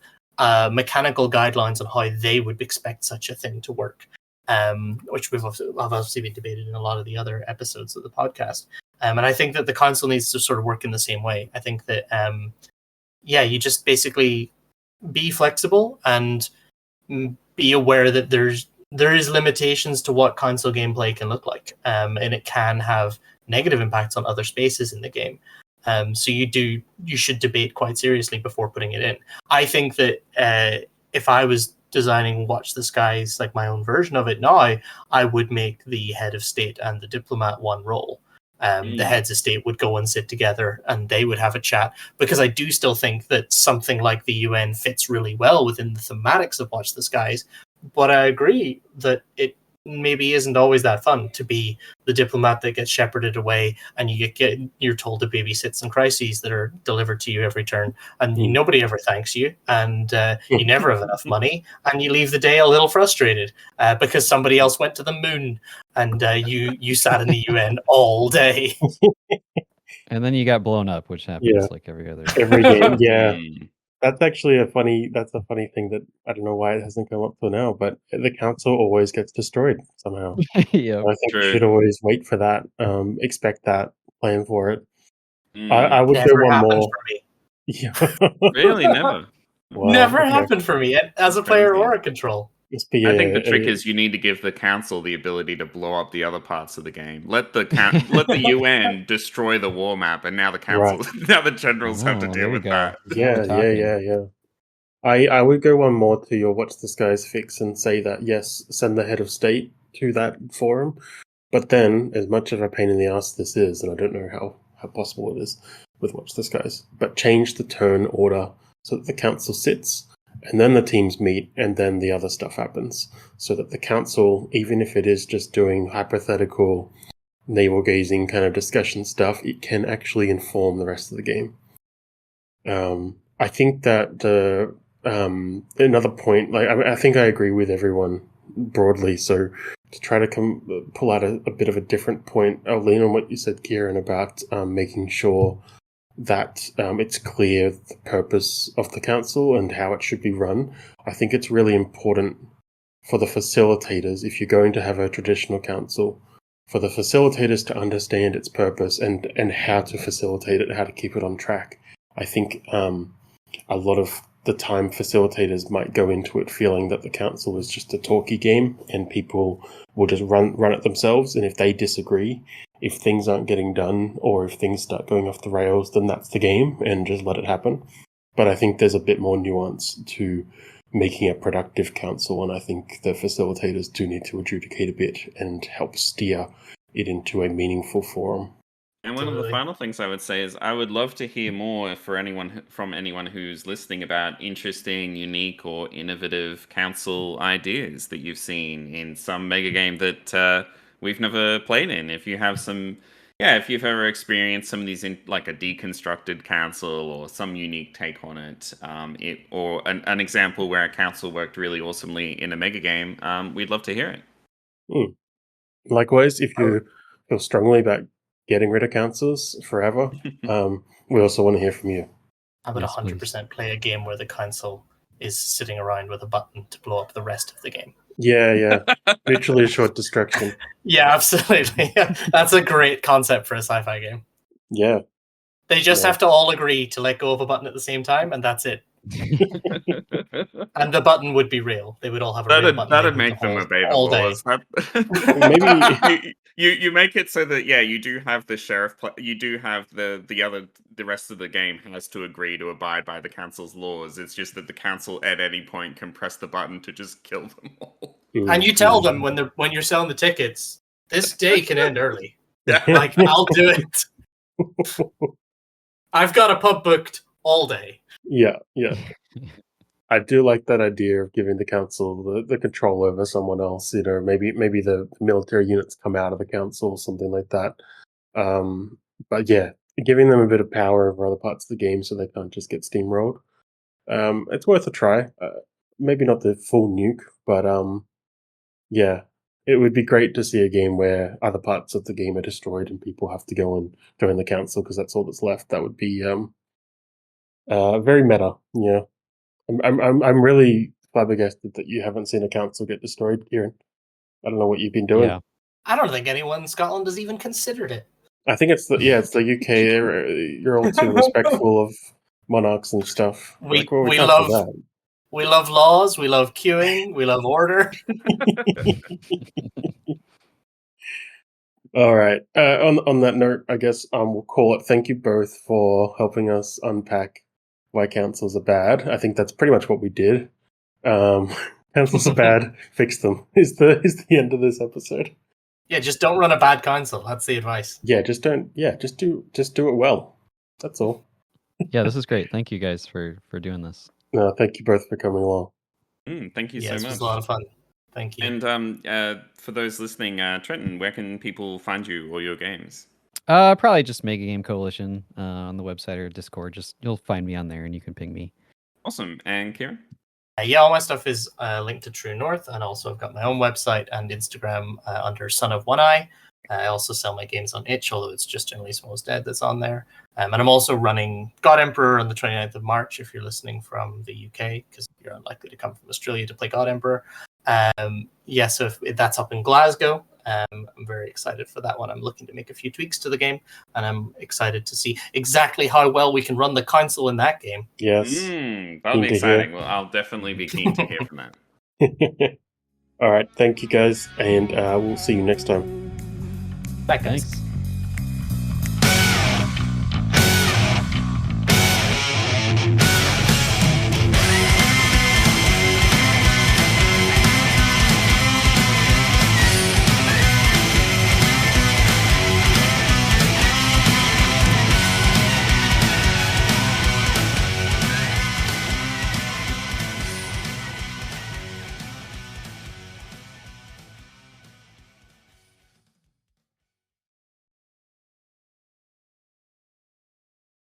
mechanical guidelines on how they would expect such a thing to work. Which I've obviously been debated in a lot of the other episodes of the podcast. And I think that the console needs to sort of work in the same way. I think that, you just basically be flexible and be aware that there is limitations to what console gameplay can look like. And it can have negative impacts on other spaces in the game. So you should debate quite seriously before putting it in. I think that if I was designing Watch the Skies, like my own version of it now, I would make the head of state and the diplomat one role. The heads of state would go and sit together and they would have a chat, because I do still think that something like the UN fits really well within the thematics of Watch the Skies. But I agree that it maybe isn't always that fun to be the diplomat that gets shepherded away, and you're told to babysit some crises that are delivered to you every turn, and nobody ever thanks you, and you never have enough money, and you leave the day a little frustrated because somebody else went to the moon, and you sat in the UN all day. And then you got blown up, which happens like every game. Yeah. That's actually a funny thing that I don't know why it hasn't come up till now, but the council always gets destroyed somehow. Yeah, I think you should always wait for that, expect that, plan for it. I would never go one happened more. For me. Yeah. Really, never. Wow, never happened for me as a player or a control. I think the trick is you need to give the council the ability to blow up the other parts of the game. Let the UN destroy the war map, and now the council, now the generals have to deal with that. Yeah. I would go one more to your Watch the Skies fix and say that yes, send the head of state to that forum, but then as much of a pain in the ass this is, and I don't know how possible it is with Watch the Skies, but change the turn order so that the council sits. And then the teams meet, and then the other stuff happens. So that the council, even if it is just doing hypothetical, navel-gazing kind of discussion stuff, it can actually inform the rest of the game. I think that another point, I think I agree with everyone broadly. So to try to pull out a bit of a different point, I'll lean on what you said, Ciaran, about making sure that it's clear the purpose of the council and how it should be run. I think it's really important for the facilitators, if you're going to have a traditional council, for the facilitators to understand its purpose and how to facilitate it, how to keep it on track. I think a lot of the time facilitators might go into it feeling that the council is just a talky game and people will just run it themselves, and if they disagree, if things aren't getting done or if things start going off the rails, then that's the game and just let it happen. But I think there's a bit more nuance to making a productive council, and I think the facilitators do need to adjudicate a bit and help steer it into a meaningful forum. And one of the final things I would say is I would love to hear more from anyone who's listening about interesting, unique, or innovative council ideas that you've seen in some mega game that we've never played in. If you have if you've ever experienced some of these in like a deconstructed council or some unique take on it, or an example where a council worked really awesomely in a mega game, we'd love to hear it. Likewise, if you feel strongly about getting rid of councils forever, we also want to hear from you. I would 100% play a game where the council is sitting around with a button to blow up the rest of the game. Yeah. Mutually assured destruction. Yeah, absolutely. That's a great concept for a sci-fi game. Yeah. They just have to all agree to let go of a button at the same time, and that's it. And the button would be real. They would all have a real button. That'd make them obey the laws. Maybe you make it so that you do have the sheriff. You do have the rest of the game has to agree to abide by the council's laws. It's just that the council at any point can press the button to just kill them all. And you tell them when you're selling the tickets, this day can end early. Like, I'll do it. I've got a pub booked all day. Yeah. I do like that idea of giving the council the control over someone else. Maybe the military units come out of the council or something like that. But yeah, giving them a bit of power over other parts of the game so they can't just get steamrolled. It's worth a try. Maybe not the full nuke, but yeah, it would be great to see a game where other parts of the game are destroyed and people have to go and join the council because that's all that's left. That would be very meta. Yeah. I'm really flabbergasted that you haven't seen a council get destroyed, Ciaran. I don't know what you've been doing. Yeah. I don't think anyone in Scotland has even considered it. I think it's the UK. You're all too respectful of monarchs and stuff. We love laws. We love queuing. We love order. All right. On that note, I guess we'll call it. Thank you both for helping us unpack why councils are bad. I think that's pretty much what we did. Councils are bad. Fix them. Is the end of this episode. Yeah, just don't run a bad council. That's the advice. Yeah, just don't. Yeah, just do it well. That's all. Yeah, this is great. Thank you guys for doing this. No, thank you both for coming along. Thank you so much. It was a lot of fun. Thank you. And for those listening, Trenton, where can people find you or your games? Probably just Megagame Coalition on the website or Discord. Just you'll find me on there, and you can ping me. Awesome. And Ciaran? Yeah, all my stuff is linked to True North, and also I've got my own website and Instagram under Son of One Eye. I also sell my games on itch, although it's just generally Small's Dead that's on there. And I'm also running God Emperor on the 29th of March if you're listening from the UK, because you're unlikely to come from Australia to play God Emperor. So if that's up in Glasgow. I'm very excited for that one. I'm looking to make a few tweaks to the game, and I'm excited to see exactly how well we can run the console in that game. Yes. That'll be exciting. Well, I'll definitely be keen to hear from that. All right. Thank you, guys. And we'll see you next time. Bye, guys. Thanks.